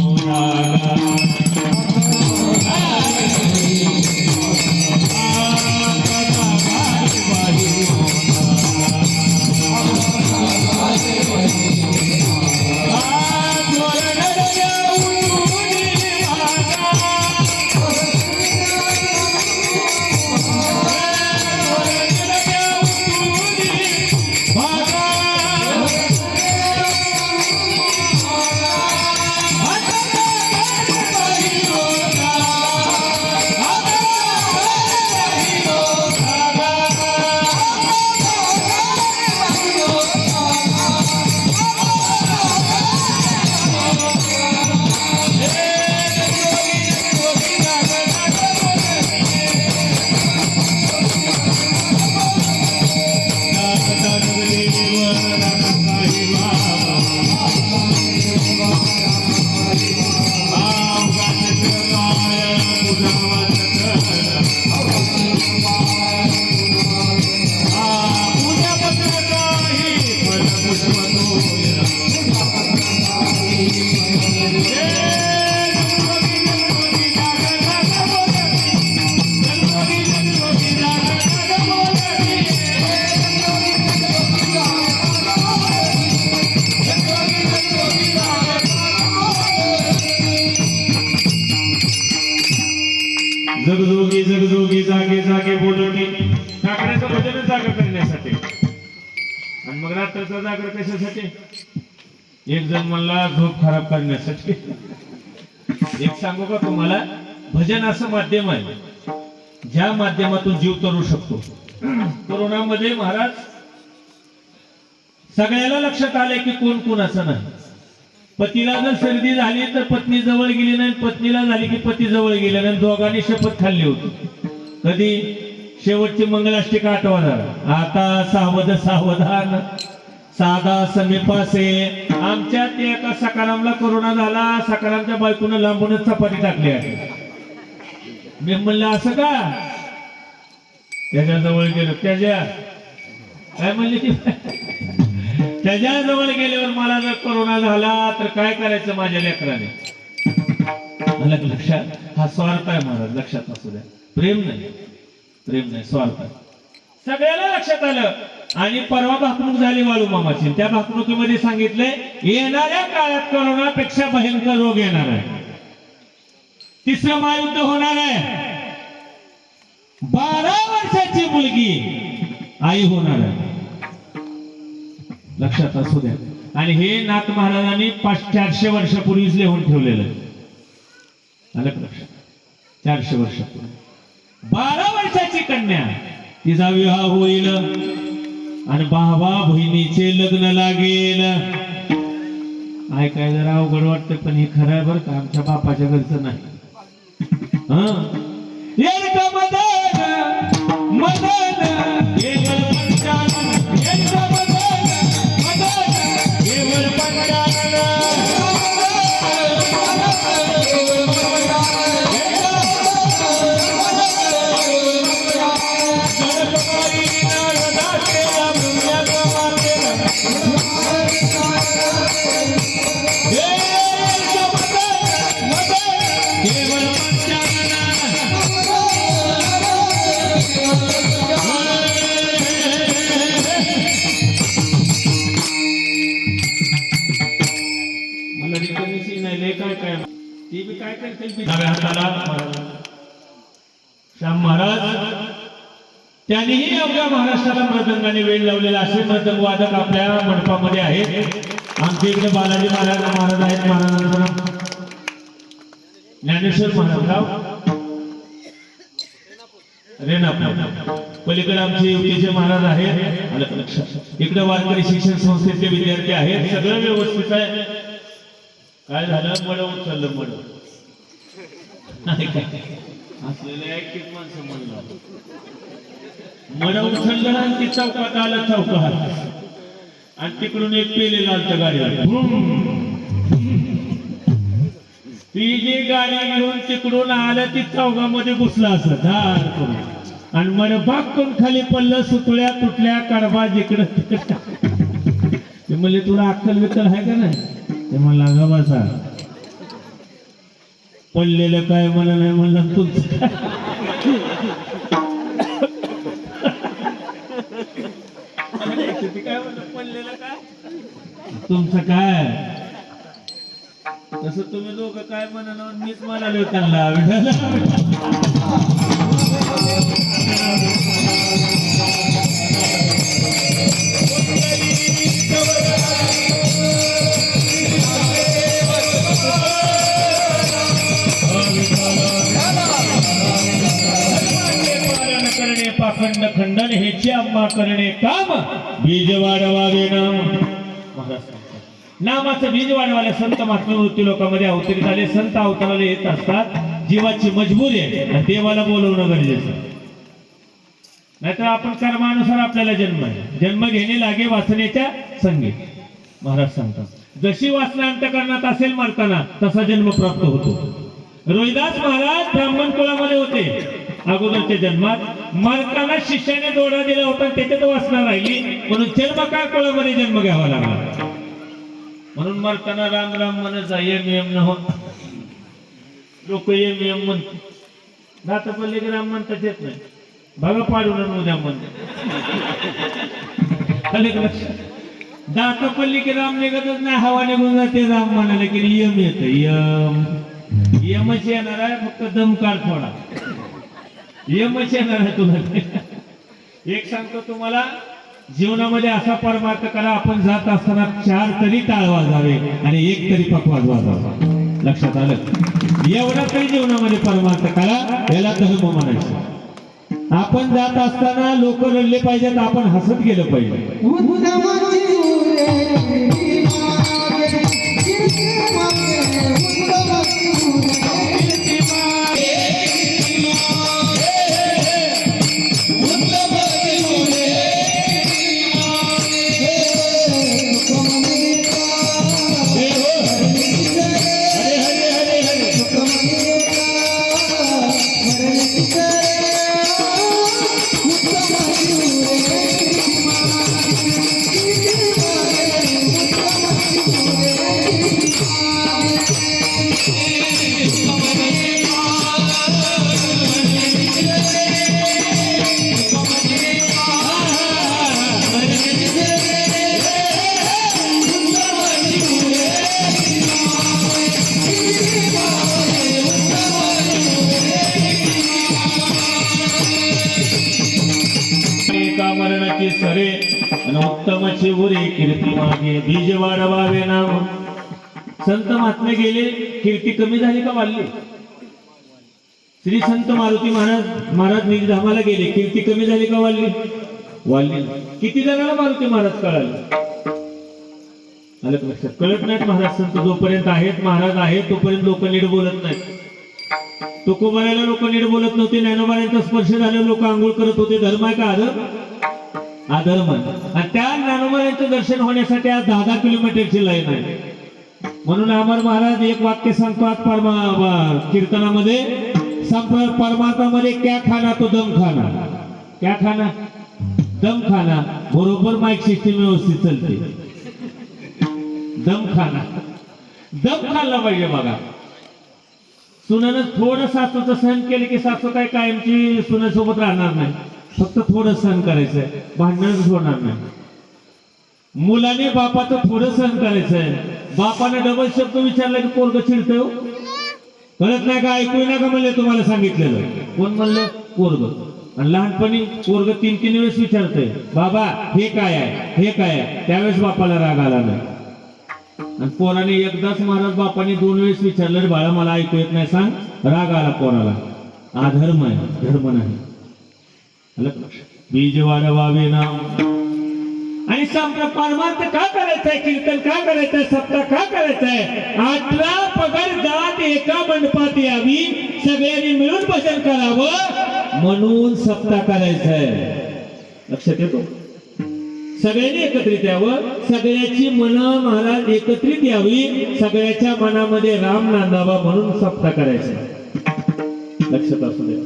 जगजोगी जगजोगी जागे जागे बोलवणी काकड्याचं भजन जागर करण्यासाठी, आणि मग रात्रीचा जागर कशासाठी? एक जण म्हणला झोप खराब करण्यासाठी. एक सांगू का तुम्हाला, भजन असं माध्यम आहे ज्या माध्यमातून जीव तरू शकतो. कोरोनामध्ये महाराज सगळ्याला लक्षात आले की कोण कोणाचं नाही. पतीला जर सर्दी झाली तर पत्नी जवळ गेली नाही, पत्नीला झाली की पती जवळ गेले नाही. दोघांनी शपथ खाल्ली होती. कधी? शेवटची मंगलाष्टिका आठवा झाला. आता सावध सावधान साधा समीपासे. आमच्यात एका सकारामला कोरोना झाला. सकारामच्या बायकोनं लांबूनच चपाती टाकली आहे. मी म्हणलं असं का? त्याच्या जवळ गेलो. त्याच्या काय म्हणली ती? त्याच्या जवळ गेल्यावर मला जर कोरोना झाला तर काय करायचं माझ्या लेकराने? लक्षात, हा स्वार्थ आहे महाराज, लक्षात असू द्या. प्रेम नाही, प्रेम नाही, स्वार्थ आहे. सगळ्याला लक्षात आलं. आणि परवा भाकणूक झाली वाळू मामाची. त्या भाकणुकीमध्ये सांगितलंय येणाऱ्या काळात कोरोनापेक्षा भयंकर रोग येणार आहे. तिसरं महायुद्ध होणार आहे. 12 वर्षाची मुलगी आई होणार आहे. लक्षात असू द्या. आणि हे नाथ महाराजांनी 400 वर्षापूर्वीच लिहून ठेवलेलं आहे. आलं का लक्षात? 400 वर्षापूर्वी 12 वर्षाची कन्या, तिचा विवाह होईल आणि भावा बहिणीचे लग्न लागेल. ऐकाय जरा अवघड वाटतं, पण हे खरं आहे बरं का. आमच्या बापाच्या घरचं नाही. श्याम महाराज त्यांनीही अवघ्या महाराष्ट्राला मृदंगाने वेळ लावलेला असे मृदंग वादक आपल्या मंडपामध्ये आहेत. आमच्या इकडे बालाजी महाराज आहेत. महाराजांचं ज्ञानेश्वर महाराजराव रेणापूर. पलीकडे आमचे युवतीचे महाराज आहेत. आलं लक्षात. इकडे वारकरी शिक्षण संस्थेचे विद्यार्थी आहेत. सगळं व्यवस्थित आहे. काय झालं? मड उचललं. मड असलेलं ऍक्टिव्ह माणसं म्हणलं. मड उचललं आणि ती चौकात आलं. चौकात आणि तिकडून एक पेलेला आलतं गाडीवर. ती जी गाडी घेऊन तिकडून आलं ती चौकामध्ये घुसला असं धार करून. आणि मन बागतून खाली पडलं, सुतळ्या तुटल्या, कडबा जिकडं तिकडं. ते म्हणले तुला अक्कल विक्कल आहे का नाही? ते म्हणला ग बसा, पडलेलं काय म्हणा नाही म्हणलं तुमचं काय म्हणलं, पडलेलं काय तुमचं काय? तसं तुम्ही लोक काय म्हणाला, मीच म्हणालो त्यांना करणे पाखंड खंडन हेची आम्हा करणे काम, बीज वाढवावे नाम. नामाचं बीज वाढवायला संत महात्मा वृत्ती लोकांमध्ये अवतरित झाले. संत अवताराला येत असतात, जीवाची मजबुरी आहे आणि देवाला बोलवणं गरजेचं. नाहीतर आपण कर्मानुसार आपल्याला जन्म आहे, जन्म घेणे लागे वासनेच्या संगे. महाराज सांगतात, जशी वासना अंतःकरणात असेल मरताना तसा जन्म प्राप्त होतो. रोहिदास महाराज ब्राह्मण कुळामध्ये होते अगोदरच्या जन्मात. मरताना शिष्याने दोडा दिला होता, त्याच्यात वासना राहिली, म्हणून जन्मकाळ कुळामध्ये जन्म घ्यावा लागला. म्हणून मरताना राम राम म्हणत जा, एम एम न हो. लोक एम एम म्हणते, दात पडले की राम म्हणताच येत नाही. बघा पाडून उद्या म्हणते, दात पडली की राम निघतच नाही, हवा निघून जाते. राम म्हणाले की यम येत, यम यमच येणार आहे, फक्त दम काढ थोडा, यमच येणार आहे तुला. एक सांगतो तुम्हाला, जीवनामध्ये असा परमार्थ करा, आपण जात असताना 4 तरी टाळ वाजावे आणि 1 तरी पकवाज वाजावा. लक्षात आलं? एवढा तरी जीवनामध्ये परमार्थ करा, याला धर्म म्हणायचं. आपण जात असताना लोक रडले पाहिजेत, आपण हसत गेलं पाहिजे. मरणाची सरे आणि उत्तमाची उरे कीर्ती मागे, बीज वाढवावे नाम. संत महात्मे गेले, कीर्ती कमी झाली का वाढली? श्री संत मारुती महाराज निजधामाला गेले, कीर्ती कमी झाली का वाढली? वाढली. किती जणांना मारुती महाराज कळाले? आलं का लक्षात? कळत नाहीत महाराज संत. जोपर्यंत आहेत महाराज आहेत तोपर्यंत लोक नीट बोलत नाहीत. तुकोबाराला लोक नीट बोलत नव्हते, ज्ञानोबारांचा स्पर्श झाले, लोक आंघोळ करत होते. धर्म आहे का अधर्म? अधर्म. आणि त्या ज्ञानोबारांचं दर्शन होण्यासाठी आज 10-10 किलोमीटरची लाईन आहे. म्हणून अमर महाराज एक वाक्य सांगतात कीर्तनामध्ये, परमार्थामध्ये क्या खाना तो दम खाना. क्या खाना? दम खाना. बरोबर माईक सिस्टीम व्यवस्थित चालते. दम खाना, दम खाल्ला पाहिजे. बघा, सुनानं थोडं सासूचं सहन केलं की सासू काय कायमची सुनेसोबत राहणार नाही, फक्त थोडं सहन करायचंय, भांडणच होणार नाही. मुलाने बापाचं थोडं सहन करायचंय. बापाने डबल शब्द विचारला की पोरग चिडतंय. कळत नाही का? ऐकू नका म्हणले, तुम्हाला सांगितलेलं. कोण म्हणलं? पोरग. आणि लहानपणी पोरग 3-3 वेळेस विचारतंय, बाबा हे काय आहे, हे काय आहे. त्यावेळेस बापाला राग आला नाही. आणि पोराने एकदाच महाराज बापाने 2 वेळेस विचारलं, बाळा मला ऐकू येत नाही सांग. राग आला पोराला. अधर्म आहे, धर्म नाही. बीज वाढवावे नाम. आणि संपूर्ण परमार्थ का करायचंय? कीर्तन का करायचंय? सप्ताह का करायचंय? 18 पगार जात एका मंडपात यावी, सगळ्यांनी मिळून भजन करावं म्हणून सप्ताह करायचंय. लक्षात येतो? सगळ्यांनी एकत्रित यावं, सगळ्याची मन महाराज एकत्रित यावी, सगळ्याच्या मनामध्ये राम नांदावा म्हणून सप्ताह करायचा. लक्षात असू द्या.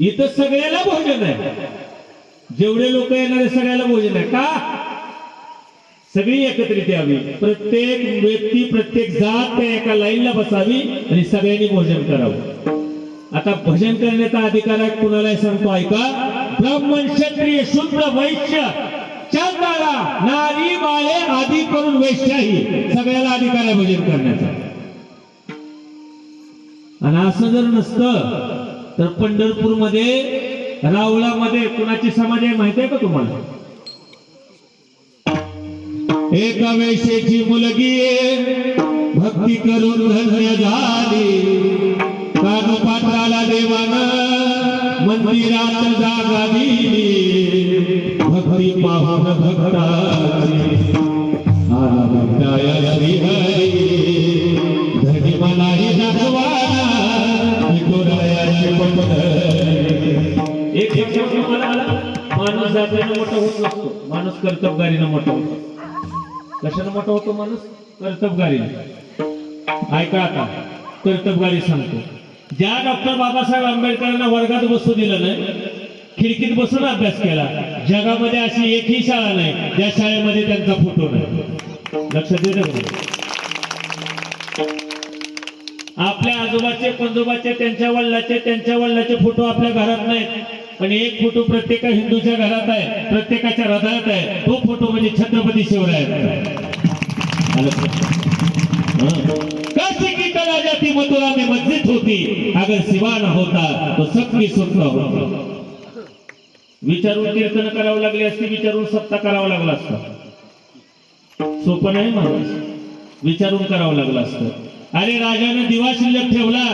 इथं सगळ्याला भोजन आहे, जेवढे लोक येणारे सगळ्याला भोजन आहे. का? सगळी एकत्रित यावी, प्रत्येक व्यक्ती प्रत्येक जात त्या एका लाईनला बसावी आणि सगळ्यांनी भोजन करावं. आता भजन करण्याचा अधिकार आहे कुणालाही सांगतो ऐका. ब्राह्मण क्षत्रिय शूद्र वैश्य चंद्राला नारी बाळे आदी करून वैश्याही सगळ्याला अधिकार आहे भजन करण्याचा. आणि असं जर नसतं तर पंढरपूर मध्ये रावळामध्ये कुणाची समाधी आहे माहिती आहे का तुम्हाला? एका वेश्येची मुलगी भक्ती करून धन्य झाली, कानपात्राला देवानं मंदिरात जागा दिली, भक्ती पाहून भक्ताची आला भक्ताया श्री हरी, धनी मनाही दाखवाना विठुरायाची पंढरी. एक शब्द तुम्हाला आला, माणूस जातीनं मोठा होत नसतो, माणूस कर्तबगारीनं मोठा होतो. कशानं मोठा होतो माणूस? कर्तबगारीनं. ऐका आता कर्तबगारी सांगतो. ज्या डॉक्टर बाबासाहेब आंबेडकरांना वर्गात बसू दिलं नाही, खिडकीत बसून अभ्यास केला, जगामध्ये अशी एकही शाळा नाही ज्या शाळेमध्ये त्यांचा फोटो नाही. लक्षात येतं का? आपल्या आजोबाचे पंजोबाचे त्यांच्या वडिलाचे फोटो आपल्या घरात नाहीत, पण एक फोटो प्रत्येक हिंदूच्या घरात आहे, प्रत्येकाच्या हृदयात आहे. तो फोटो म्हणजे छत्रपती शिवरायांचा. काशी की कला जाती मथुरा में मस्जिद होती, अगर सिवा न होता तो सबकी सुत्ता होता. विचारून कीर्तन करावं लागले असते, विचारून सप्ताह करावा लागला असता. सोपं नाही माणूस, विचारून करावं लागलं असतं. अरे राजाने दिवा शिल्लक ठेवला.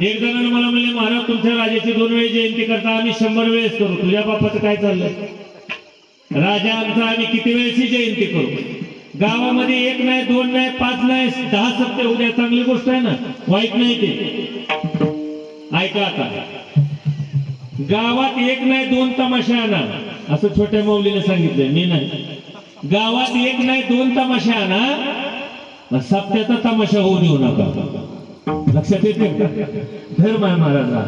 एक जणांना मला म्हणले, महाराज तुमच्या राजाची 2 वेळेस जयंती करता, आम्ही 100 वेळेस करू. तुझ्या बापाचं काय चाललंय? राजा आमचा आम्ही किती वेळेस जयंती करू? गावामध्ये 1 नाही 2 नाही 5 नाही 10 सप्ते उद्या, चांगली गोष्ट आहे ना, वाईट नाही ते. ऐका आता, गावात 1 नाही 2 तमाशे आणा, असं छोट्या माऊलीने सांगितलंय, मी नाही. गावात 1 नाही 2 तमाशे आणा, सप्त्याचा तमाशा होऊ देऊ नका. लक्षात येते का? धर्म आहे महाराजा.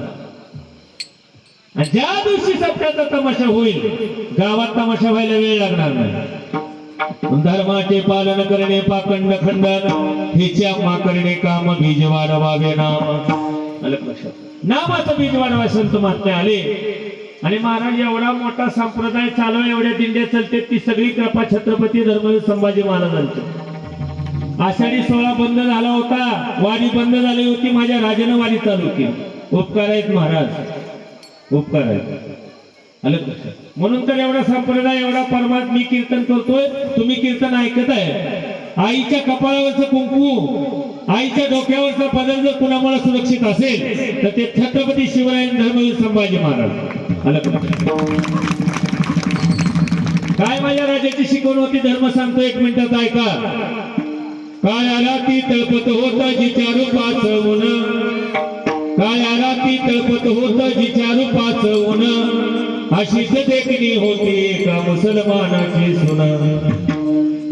ज्या दिवशी सप्त्याचा तमाशा होईल, गावात तमाशा व्हायला वेळ लागणार नाही. धर्माचे पालन करणे पाखंड खंडन, हिच्या मा करणे काम बीज वाढवावे नाम. नामाचं बीज वाढवा संत महात्मे आले. आणि महाराज एवढा मोठा संप्रदाय चालू, एवढ्या दिंड्या चालते, ती सगळी कृपा छत्रपती धर्मवीर संभाजी महाराजांची. आषाढी 16 बंद झाला होता, वारी बंद झाली होती, माझ्या राजाने वारी चालू केली. उपकार आहेत महाराज, उपकार आहेत. म्हणून तर एवढा संप्रदाय, एवढा परमात्मा. मी कीर्तन करतोय, तुम्ही कीर्तन ऐकत आहे. आईच्या कपाळावरचं कुंकू, आईच्या डोक्यावरचा पदर जर कुणामुळे सुरक्षित असेल तर ते छत्रपती शिवराय धर्मवीर संभाजी महाराज. काय माझ्या राजाची शिकवण होती, धर्म सांगतो, 1 मिनिटात ऐका. काय आला ती तळपत होता जिच्या रूपाचं ऊन, काय आला ती तळपत होता जिच्या रूपाचं ऊन, अशीच देखणी होती एका मुसलमानाची सुना,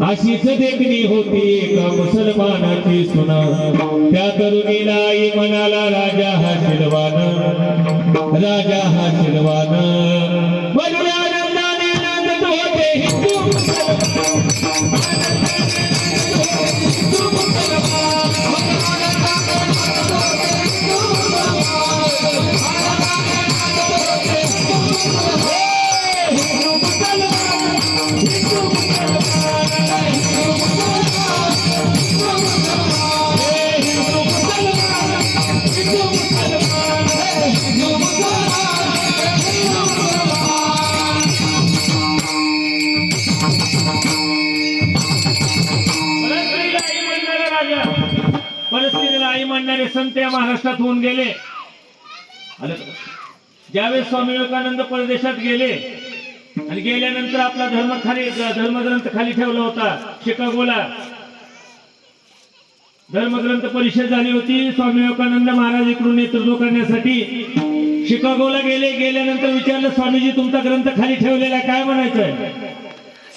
अशीच देखणी होती एका मुसलमानाची सुना. त्या तरुणीला आई म्हणाला, राजा हा शिलवान, राजा हा शिलवान. म्हणून आनंदाने नांदत होते हिंदू परिस्थितीला आई म्हणणारे संत या महाराष्ट्रात होऊन गेले. ज्यावेळेस स्वामी विवेकानंद परदेशात गेले आणि गेल्यानंतर आपला धर्मग्रंथ खाली ठेवला होता. शिकागोला धर्मग्रंथ परिषद झाली होती. स्वामी विवेकानंद महाराज इकडून नेतृत्व करण्यासाठी शिकागोला गेले. गेल्यानंतर विचारलं, स्वामीजी तुमचा ग्रंथ खाली ठेवलेला काय म्हणायचंय?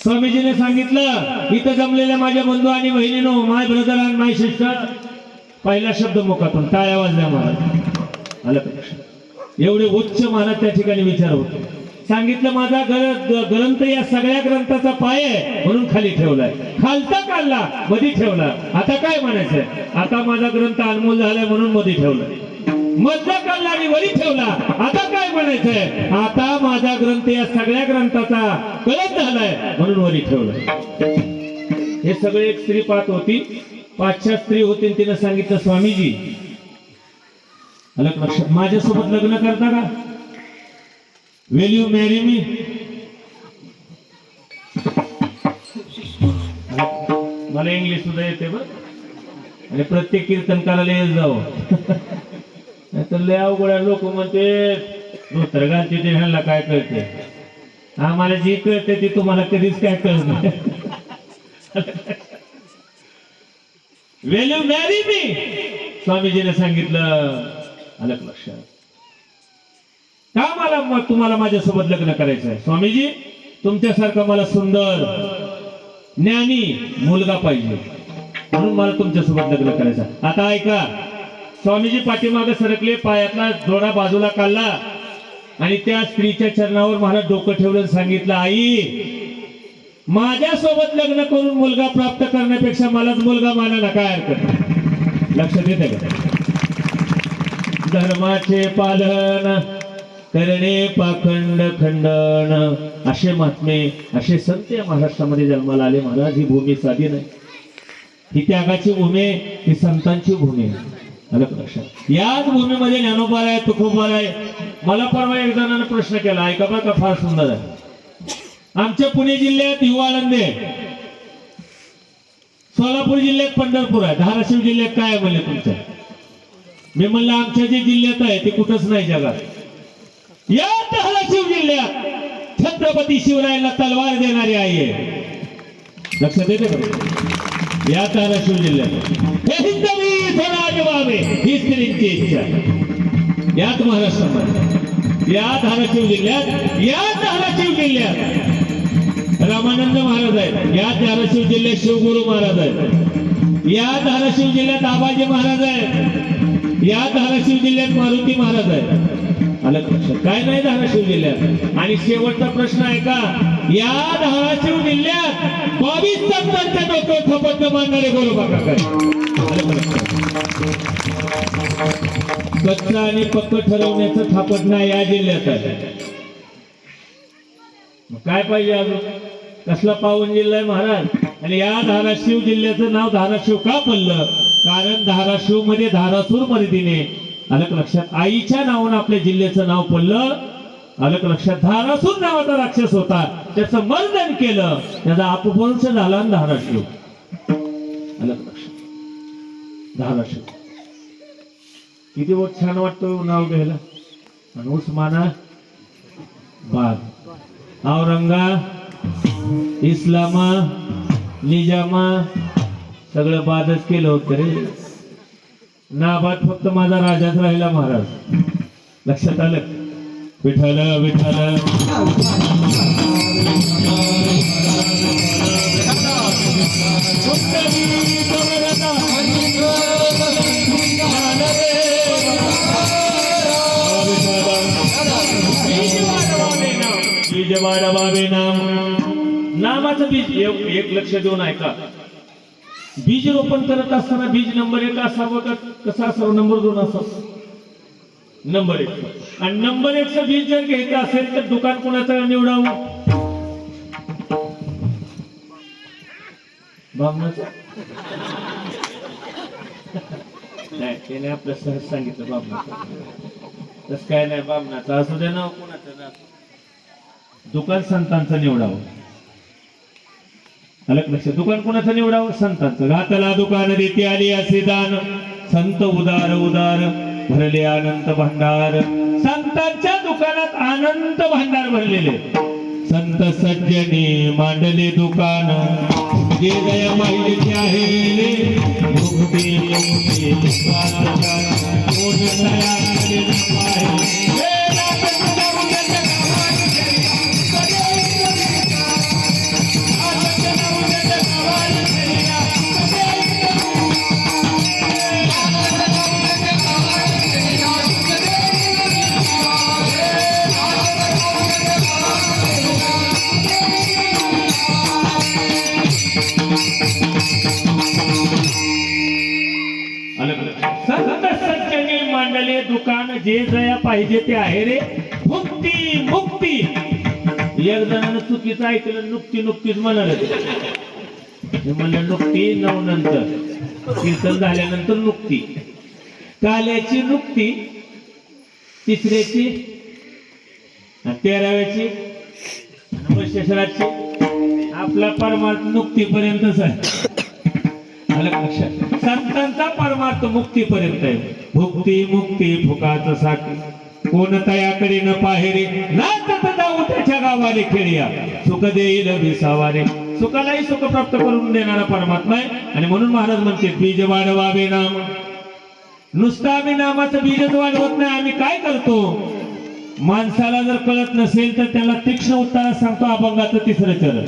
स्वामीजीने सांगितलं, इथं जमलेल्या माझ्या बंधू आणि बहिणीनो, माय ब्रदर अँड माय सिस्टर. पहिला शब्द मुखातून टाळ्या वाजल्या महाराज. आलं एवढे उच्च मानात त्या ठिकाणी विचार होतो. सांगितलं माझा ग्रंथ या सगळ्या ग्रंथाचा पाय आहे म्हणून खाली ठेवलाय, खालचा काढला मध्ये ठेवला. आता काय म्हणायचंय? आता माझा ग्रंथ अनमोल झालाय म्हणून मध्ये ठेवलाय. मधला काढला आणि वरी ठेवला. आता काय म्हणायचंय? आता माझा ग्रंथ या सगळ्या ग्रंथाचा कळत झालाय म्हणून वरी ठेवलाय. हे सगळे एक स्त्री पाहत होती, 5-6 स्त्री होती. तिने सांगितलं स्वामीजी अलग लक्षात, माझ्यासोबत लग्न करता का? Will you marry me? मला इंग्लिश सुद्धा येते बरं, आणि प्रत्येक कीर्तनकाराला येत जावं. नाहीतर लय अवघड लोक म्हणते धोतर घालते ते ह्यांना काय कळते. आम्हाला जी कळते ती तुम्हाला कधीच काय कळत नाही. Will you marry me? स्वामीजीने सांगितलं अलग लक्षात, का मला तुम्हाला माझ्यासोबत लग्न करायचं आहे? स्वामीजी तुमच्यासारखा मला सुंदर ज्ञानी मुलगा पाहिजे म्हणून मला तुमच्यासोबत लग्न करायचं. आता ऐका, स्वामीजी पाठीमागे सरकले, पायातला जोडा बाजूला काढला आणि त्या स्त्रीच्या चरणावर मला डोकं ठेवलं, सांगितलं आई माझ्यासोबत लग्न करून मुलगा प्राप्त करण्यापेक्षा मलाच मुलगा मानायला काय हरकत? लक्षात येते का? धर्माचे पालन करणे पाखंड खंडन, असे महात्मे असे संत या महाराष्ट्रामध्ये जन्माला आले. महाराज ही भूमी साधी नाही, ही त्यागाची भूमी, ही संतांची भूमी. अलग लक्षात. याच भूमीमध्ये ज्ञानोबा आहे, तुकोबा आहे. मला परवा एक जणांना प्रश्न केला, ऐका बघा का, फार सुंदर आहे. आमच्या पुणे जिल्ह्यात युवा आळंदी, सोलापूर जिल्ह्यात पंढरपूर आहे, धाराशिव जिल्ह्यात काय आहे म्हणले तुमच्या? मी म्हणलं आमच्या जे जिल्ह्यात आहे ते कुठंच नाही जगात. या धाराशिव जिल्ह्यात छत्रपती शिवरायांना तलवार देणारी आई आहे. लक्षात येते का? या धाराशिव जिल्ह्यात हे हिंदवी स्वराज व्हावे ही स्त्रींची इच्छा. याच महाराष्ट्रामध्ये या धाराशिव जिल्ह्यात रामानंद महाराज आहेत. या धाराशिव जिल्ह्यात शिवगुरु महाराज आहेत. या धाराशिव जिल्ह्यात आबाजी महाराज आहेत. या धाराशिव जिल्ह्यात मारुती महाराज आहेत. अलग लक्षात काय नाही धाराशिव जिल्ह्यात. आणि शेवटचा प्रश्न आहे का, या धाराशिव जिल्ह्यात 22 संतांच्या डोक्यावर थपट मारणारे गुरु बघा काय. कच्चा आणि पक्क ठरवण्याचं थापट नाही या जिल्ह्यात आहे. काय पाहिजे अजून? कसला पावन जिल्हा आहे महाराज. आणि या धाराशिव जिल्ह्याचं नाव धाराशिव का पडलं? कारण धाराशिव मध्ये धारासूर मर्दिने, अलग लक्षात, आईच्या नावानं आपल्या जिल्ह्याचं नाव पडलं. अलग लक्षात. धारासूर नावाचा राक्षस होता, त्याचं मर्दन केलं, त्याचा अपभ्रंश झाला धाराशिव. अलग लक्षात. धाराशिव किती छान वाटतं नाव घ्यायला. आणि उस्माना बाद, औरंगा, इस्लामा, निजामा सगळं बादच केलं होतं रे. नाबाद फक्त माझा राजाच राहिला महाराज. लक्षात आलं? विठ्ठल विठ्ठल बीज वाढवावे नाम. नामाचं बीज एक लक्ष देऊन ऐका. बीज रोपण करत असताना बीज नंबर 1 असावं का कसा असावं, नंबर 2 असावं? नंबर 1. आणि नंबर 1चं बीज जर घ्यायचं असेल तर दुकान कोणाचं निवडावं? बामणाचं? नाही, त्याने आपलं सहज सांगितलं बामणाचं. तसं काय नाही, बामणाचं असू दे ना, कोणाचं ना, दुकान संतांचं निवडावं. अलग लक्ष. दुकान कोणाचं निवडावं? संतांचं. घातला दुकान देते आली असे दान, संत उदार उदार भरले आनंद भांडार. संतांच्या दुकानात आनंद भांडार भरलेले. संत सज्जने मांडले दुकान, जे दया पाहिजे आहे मुक्ती मुक्ती कोण तयार केलेलं आहे. आलं का? संत सज्जनी मांडले दुकान जे जया पाहिजे ते आहे रे मुक्ती मुक्ती. एक जणांना चुकीचं ऐकलं नुकतीच म्हणाले. मी म्हणलं नुकती नऊ नंतर कीर्तन झाल्यानंतर नुकती. काल्याची नुकती, तिसऱ्याची, 13व्याची, वैशेषराची. आपला परमार्थ मुक्तीपर्यंतच आहे. आलं लक्षात? संतांचा परमार्थ मुक्तीपर्यंत आहे. भुक्ती मुक्ती फुकाच साठी कोण तयाकडे न पाहेरे नाचत जाऊ त्याच्या गावाले खेळया सुख देईल विसावारे. सुखालाही सुख प्राप्त करून देणारा परमात्मा आहे. आणि म्हणून महाराज म्हणते बीज वाढवावे नाम. नुसतं आम्ही नामाचं बीजच वाढवत नाही. आम्ही काय करतो, माणसाला जर कळत नसेल तर त्याला तीक्ष्ण उत्तरात सांगतो अभंगाचं तिसरं चरण.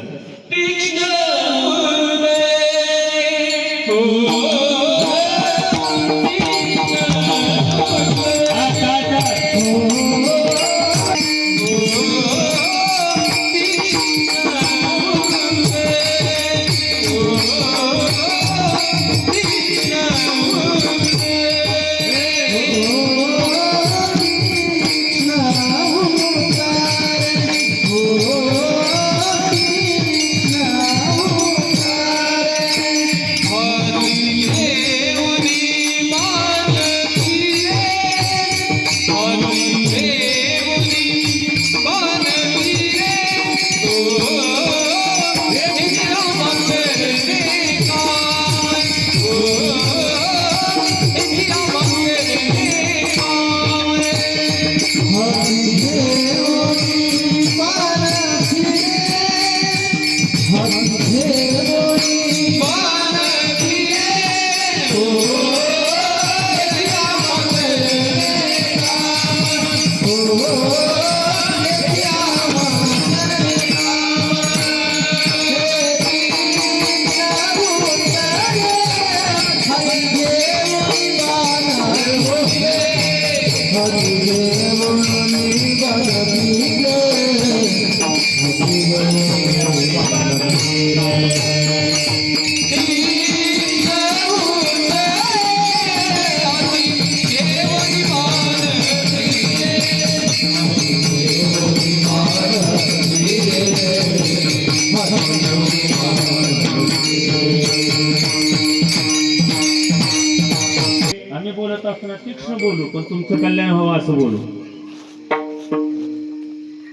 आम्ही बोलत असताना तीक्ष्ण बोलू, पण तुमचं कल्याण व्हावं असं बोलू.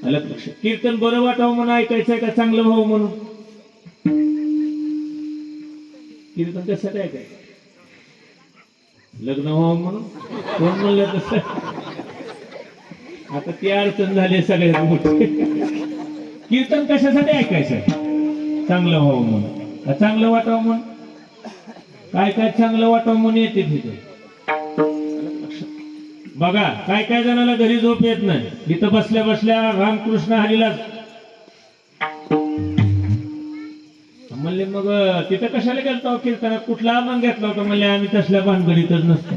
आलं लक्षात? कीर्तन बरं वाटावं म्हणून ऐकायचंय का चांगलं व्हावं म्हणून? कीर्तन कशासाठी ऐकायचं? लग्न व्हावं म्हणून? कोण म्हणलं तसं? आता ती अडचण झाली सगळ्यात मोठी. कीर्तन कशासाठी ऐकायचंय? चांगलं व्हावं म्हणून, चांगलं वाटावं म्हणून. काय काय चांगलं वाटावं म्हणून येते तिथे. बघा काय काय जणाला घरी झोप येत नाही. इथं बसल्या बसल्या रामकृष्ण हरीला म्हणले मग तिथं कशाला गेलतो कीर्तनात, कुठला अभंग घेतला होता? म्हणले आम्ही तसल्या भानगडीतच नसतो.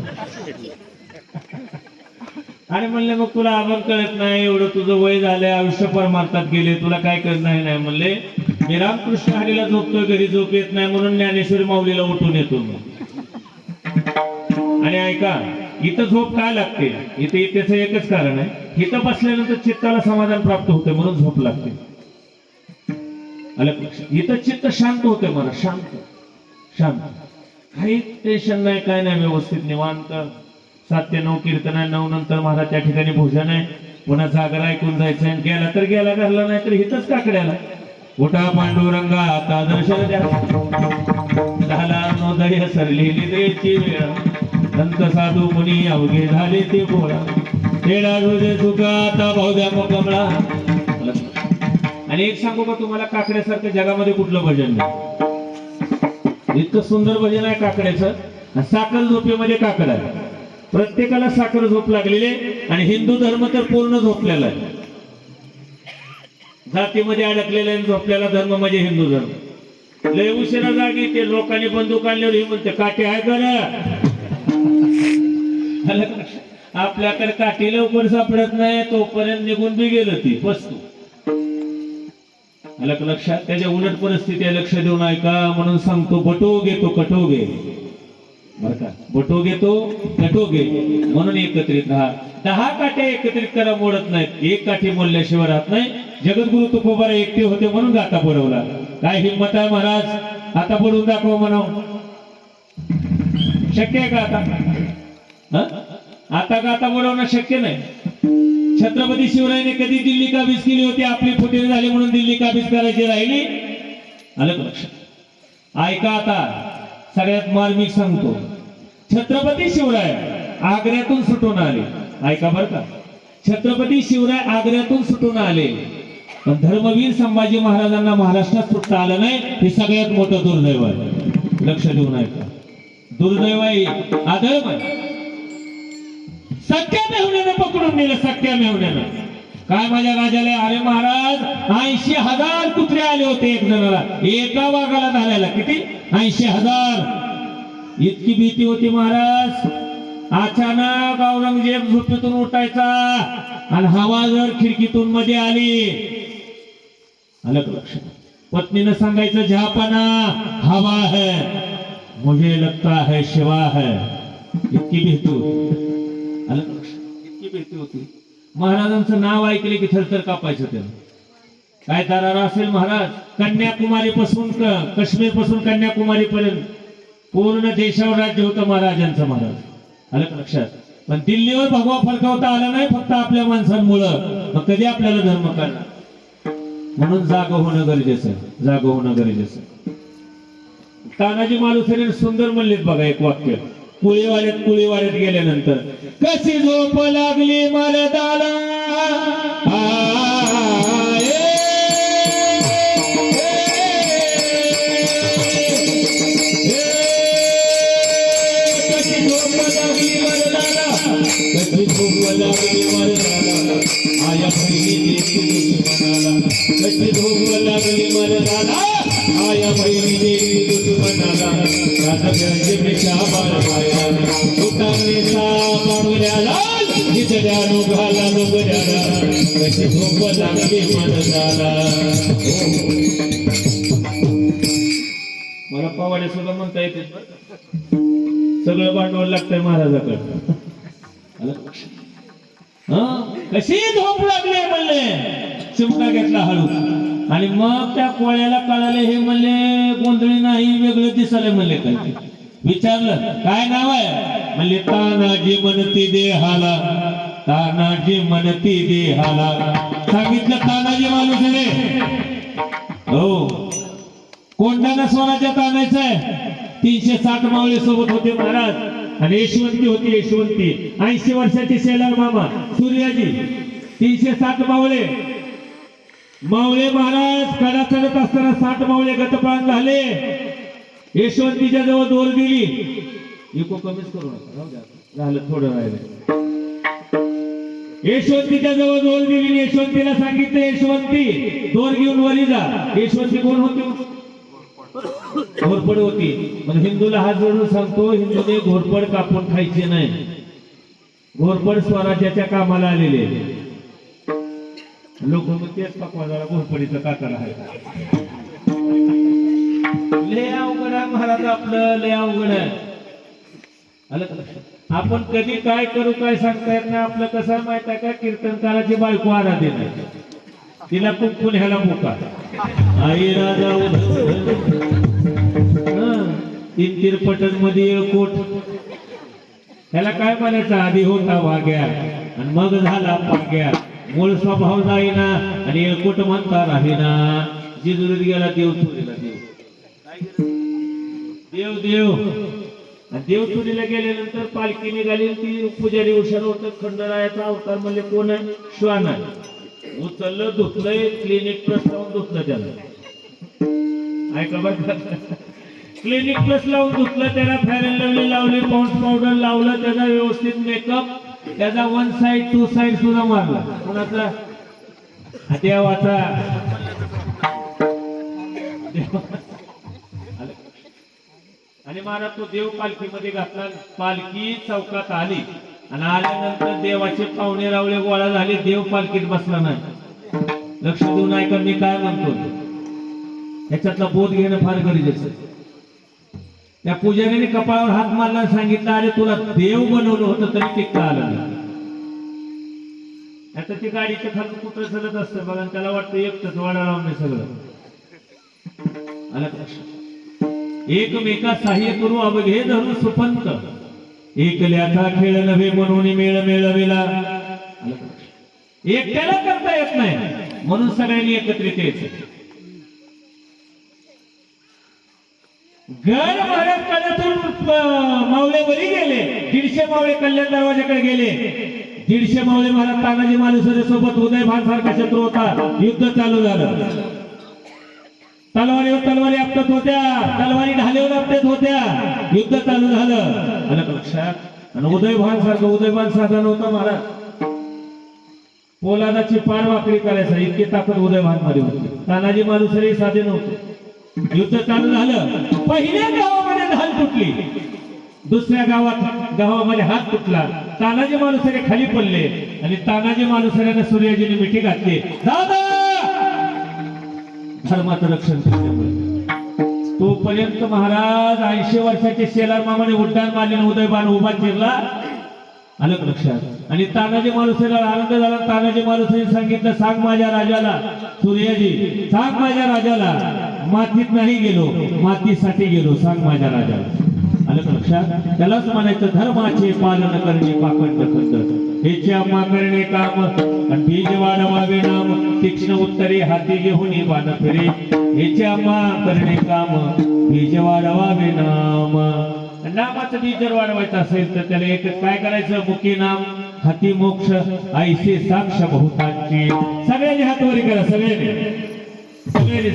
आणि म्हणले मग तुला अभंग कळत नाही, एवढं तुझं वय झालंय, आयुष्य परमार्थात गेले, तुला काय करत नाही. म्हणले मी रामकृष्ण हरीला झोपतोय, घरी झोप येत नाही म्हणून ज्ञानेश्वरी माऊलीला उठून येतो मी. आणि ऐका, इथं झोप काय लागते? इथेच एकच कारण आहे, इथं बसल्यानंतर चित्ताला समाधान प्राप्त होते म्हणून झोप लागते. इथं चित्त शांत होते, मला शांत शांत, काही टेन्शन नाही, काय नाही, व्यवस्थित निवांत. 7 ते 9 कीर्तन आहे, 9 नंतर महाराज त्या ठिकाणी भोजन आहे, पुन्हा जागर ऐकून जायचं. गेला तर गेला, घरला नाही तर इथंच काकड्याला. उठा पांडुरंगा आता दर्शन द्या, झाला नोदय सरली निद्रेची वेळ, संत साधू मुनी अवघे झाले ते बोळा, तेडा रोजे सुका आता भाऊद्या कमळा. आणि एक सांगू का तुम्हाला, काकड्यासारखं जगामध्ये कुठलं भजन नाही. इतकं सुंदर भजन आहे काकड्याचं. साखर झोपेमध्ये काकड आहे. प्रत्येकाला साखर झोप लागलेली आहे. आणि हिंदू धर्म तर पूर्ण झोपलेला आहे, जातीमध्ये अडकलेला आहे. झोपलेला धर्म म्हणजे हिंदू धर्म. लय उशिरा जागी ते लोकांनी बंदूक आणल्यावर हे म्हणते काठी आहे का? आपल्याकडे काठी लवकर सापडत नाही, तोपर्यंत निघून बी गेलं ती वस्तू. लक्षात? त्याच्या उलट परिस्थिती लक्ष देऊन ऐका, म्हणून सांगतो बटोगे तो कटोगे. बरं का, बटोगे तो कटोगे, म्हणून एकत्रित राहा. 10 काठ्या एकत्रित करा मोडत नाहीत, एक काठी मोडल्याशिवाय राहत नाही. जगद्गुरु तुकोबारा एकटे होते म्हणून गाता बोलवला. काय हिंमत आहे महाराज, आता बोलून दाखव म्हणाव. शक्य आहे का आता? आता गाता बोलवणं शक्य नाही. छत्रपती शिवरायाने कधी दिल्ली काबीज केली होती? आपली फुटेरी झाली म्हणून दिल्ली काबीज करायची राहिली. आलं का लक्षात? ऐका आता, सगळ्यात मार्मिक सांगतो. छत्रपती शिवराय आग्र्यातून सुटून आले. ऐका बरं का, छत्रपती शिवराय आग्र्यातून सुटून आले, पण धर्मवीर संभाजी महाराजांना महाराष्ट्रात सुटता आलं नाही. हे सगळ्यात मोठं दुर्दैव आहे. लक्ष देऊन ऐका, दुर्दैव आहे, आदळ आहे. सख्या मेहुण्यानं पकडून नेलं, सख्या मेहुण्यानं. काय माझ्या राजाला, अरे महाराज 80,000 कुत्रे आले होते एक जणाला, एका वाघाला घालायला. किती? 80,000. इतकी भीती होती महाराज. अचानक औरंगजेब झोपेतून उठायचा आणि हवा जर खिडकीतून मध्ये आली, आलं का लक्षात? पत्नीनं सांगायचं, जहापना हवा है, मुझे लगता है शिवा है. इतकी भीती होती. आलं का लक्षात? इतकी भीती होती. महाराजांचं नाव ऐकले की थरथर कापायचं. त्याला काय दरारा असेल महाराज. कन्याकुमारी पासून काश्मीर पासून कन्याकुमारी पर्यंत पूर्ण देशावर राज्य होतं महाराजांचं. महाराज, आलं का लक्षात? पण दिल्लीवर भगवा फडकावता आला नाही, फक्त आपल्या माणसांमुळं. मग कधी आपल्याला धर्म करणार? म्हणून जागं होणं गरजेचं आहे, जागं होणं गरजेचं आहे. तानाजी मालुसरे सुंदर म्हणलेत बघा एक वाक्य. कुळीवाड्यात गेल्यानंतर, कशी झोप लागली मरदाला, कशी झोप लागली मरदाला, कशी झोप लागली मरदाला, आया बहिणी देखी दुश्मनाला. कशी झोप लागली मरदाला, आया बहिणी देखी दुश्मनाला. राजा बाळाया उतारले साबुऱ्याला, जिजड्यानो घाला लुगड्याला. कशी झोप लागली मरदाला. मला पवाडे सुद्धा म्हणता येते. सगळं भांडवल लागतंय महाराजाकडे. कशी झोप लागली म्हणले. चिमटा घेतला हळू आणि मग त्या कोळ्याला कळाले. हे म्हणले गोंधळी नाही, वेगळं दिसाले म्हणले. काय विचारलं, काय नाव आहे? म्हणले तानाजी म्हणती देहाला, तानाजी म्हणती देहाला. सांगितलं तानाजी मालुसरे. हो, कोंढाणा स्वराज्यात आणायचं आहे. 360 मावळे सोबत होते महाराज, आणि यशवंती होती. यशवंती 80 वर्षाची शेलार मामा सूर्याजी. 360 मावळे. मावळे महाराज कडा चढत असताना 60 मावळे गतप्राण झाले. यशवंतीच्या जवळ दोर दिली. इको कमीच करू नका, झालं थोडं राहिलं. यशवंतीच्या जवळ दोर दिली. यशवंतीला सांगितलं, यशवंती दोर घेऊन वरी जा. यशवंती कोण होती? घोरपड होती. म्हणजे हिंदूला हात जोडून सांगतो, हिंदूने घोरपड कापून खायचे नाही. घोरपड स्वराज्याच्या कामाला आलेले लोक. मग तेच पकवाजाला घोरपडीचं कातड आहे. लय अवघड आहे महाराज, आपलं लय अवघड आहे. आलं का? आपण कधी काय करू काय सांगता येत नाही. आपलं कसं माहित आहे का, कीर्तनकाराची बायको आराधे नाही, तिला कुंकून ह्याला मुका. आई राजा 3 तिरपटन मध्ये येळकोट. ह्याला काय म्हणायचं? आधी होता वाग्या आणि मग झाला पाग्या. मूळ स्वभाव जाईना आणि येळकोट म्हणता राहीना. जिजुरीत गेला देव चोरीला. देव देव देव चोरीला गेल्यानंतर पालखी निघाली. ती पुजारी हुशार होत. खंडरायाचा अवतार म्हणजे कोण आहे? श्वान आहे. उचललं, धुतलंय, क्लिनिक प्लस लावून धुतलं त्याला. ऐका बरं, क्लिनिक प्लस लावून धुतलं त्याला. फेअर अँड लवली लावली, पाऊंड पावडर लावलं, त्याचा व्यवस्थित मेकअप, त्याचा 1 साइड 2 साइड सुद्धा मारला. कोणाचा? देवाचा. आणि महाराज तो देव पालखीमध्ये घातला. पालखी चौकात आली आणि आल्यानंतर देवाचे पाहुणे रावळे गोळा झाले. देव पालखीत बसला नाही. लक्ष देऊन ऐका मी काय म्हणतो. ह्याच्यातला बोध घेणं फार गरजेचं. त्या पुजारीने कपाळावर हात मारला आणि सांगितलं अरे तुला देव बनवलं होतं तरी टिकता आलं नाही. आता ती गाडीच्या खालून कुठं चलत असतं बघा आणि त्याला वाटतं एकटंच वाडा लावून सगळं आलं का लक्षात? एकमेका सहाय्य करू अवघे धरू सुपंत एकल्याचा खेळ नव्हे म्हणून मेळ मेळविला. आलं का लक्षात? एकट्याला करता येत नाही म्हणून सगळ्यांनी एकत्रित यायचं. गड महाराज कड्यातून मावळे वरी गेले. 150 मावळे कल्याण दरवाजाकडे गेले. 150 मावळे महाराज तानाजी मालुसरे सोबत उदयभान सारखा शत्रू होता. युद्ध चालू झालं. तलवारीवर तलवारी आपटत होत्या. तलवारी ढालेवर आपटत होत्या. युद्ध चालू झालं. आलं का लक्षात? आणि उदयभान साधा नव्हता महाराज. पोलादाची पार वाकडी करायचा इतकी ताकद उदयभान मध्ये होती. तानाजी मालुसरे साधे नव्हते. युद्ध चालू झालं. पहिल्या गावामध्ये ढाल तुटली. दुसऱ्या गावामध्ये हात तुटला. तानाजी मालुसरे खाली पडले आणि तानाजी मालुसऱ्याने सूर्याजीने मिठी घातली. दादा धर्माचं रक्षण केलं. तोपर्यंत महाराज 80 वर्षाचे शेलार मामाने उड्डाण मारले. उदयभान उभा चिरला. आलं का लक्षात? आणि तानाजी मालुसरेला आनंद झाला. तानाजी मालुसरे सांगितलं सांग माझ्या राजाला सूर्याजी सांग माझ्या राजाला मातीत नाही गेलो मातीसाठी गेलो सांग माझ्या राजाला. आलं का लक्षात? त्यालाच म्हणायचं धर्माचे पालन करणे पाखंड खंड हेचे आम्हा करणे काम आणि बीज वाढवावे नाम तीक्ष्ण उत्तरे हाती घेऊन बाण फिरे हेचे आम्हा करणे काम बीज वाढवावे नाम. नामाचं बीज जर वाढवायचं असेल तर त्याला एकच काय करायचं मुखी नाम हाती मोक्ष ऐसे साक्ष बहुतांची. सगळ्यांनी हात वर करा. सगळ्यांनी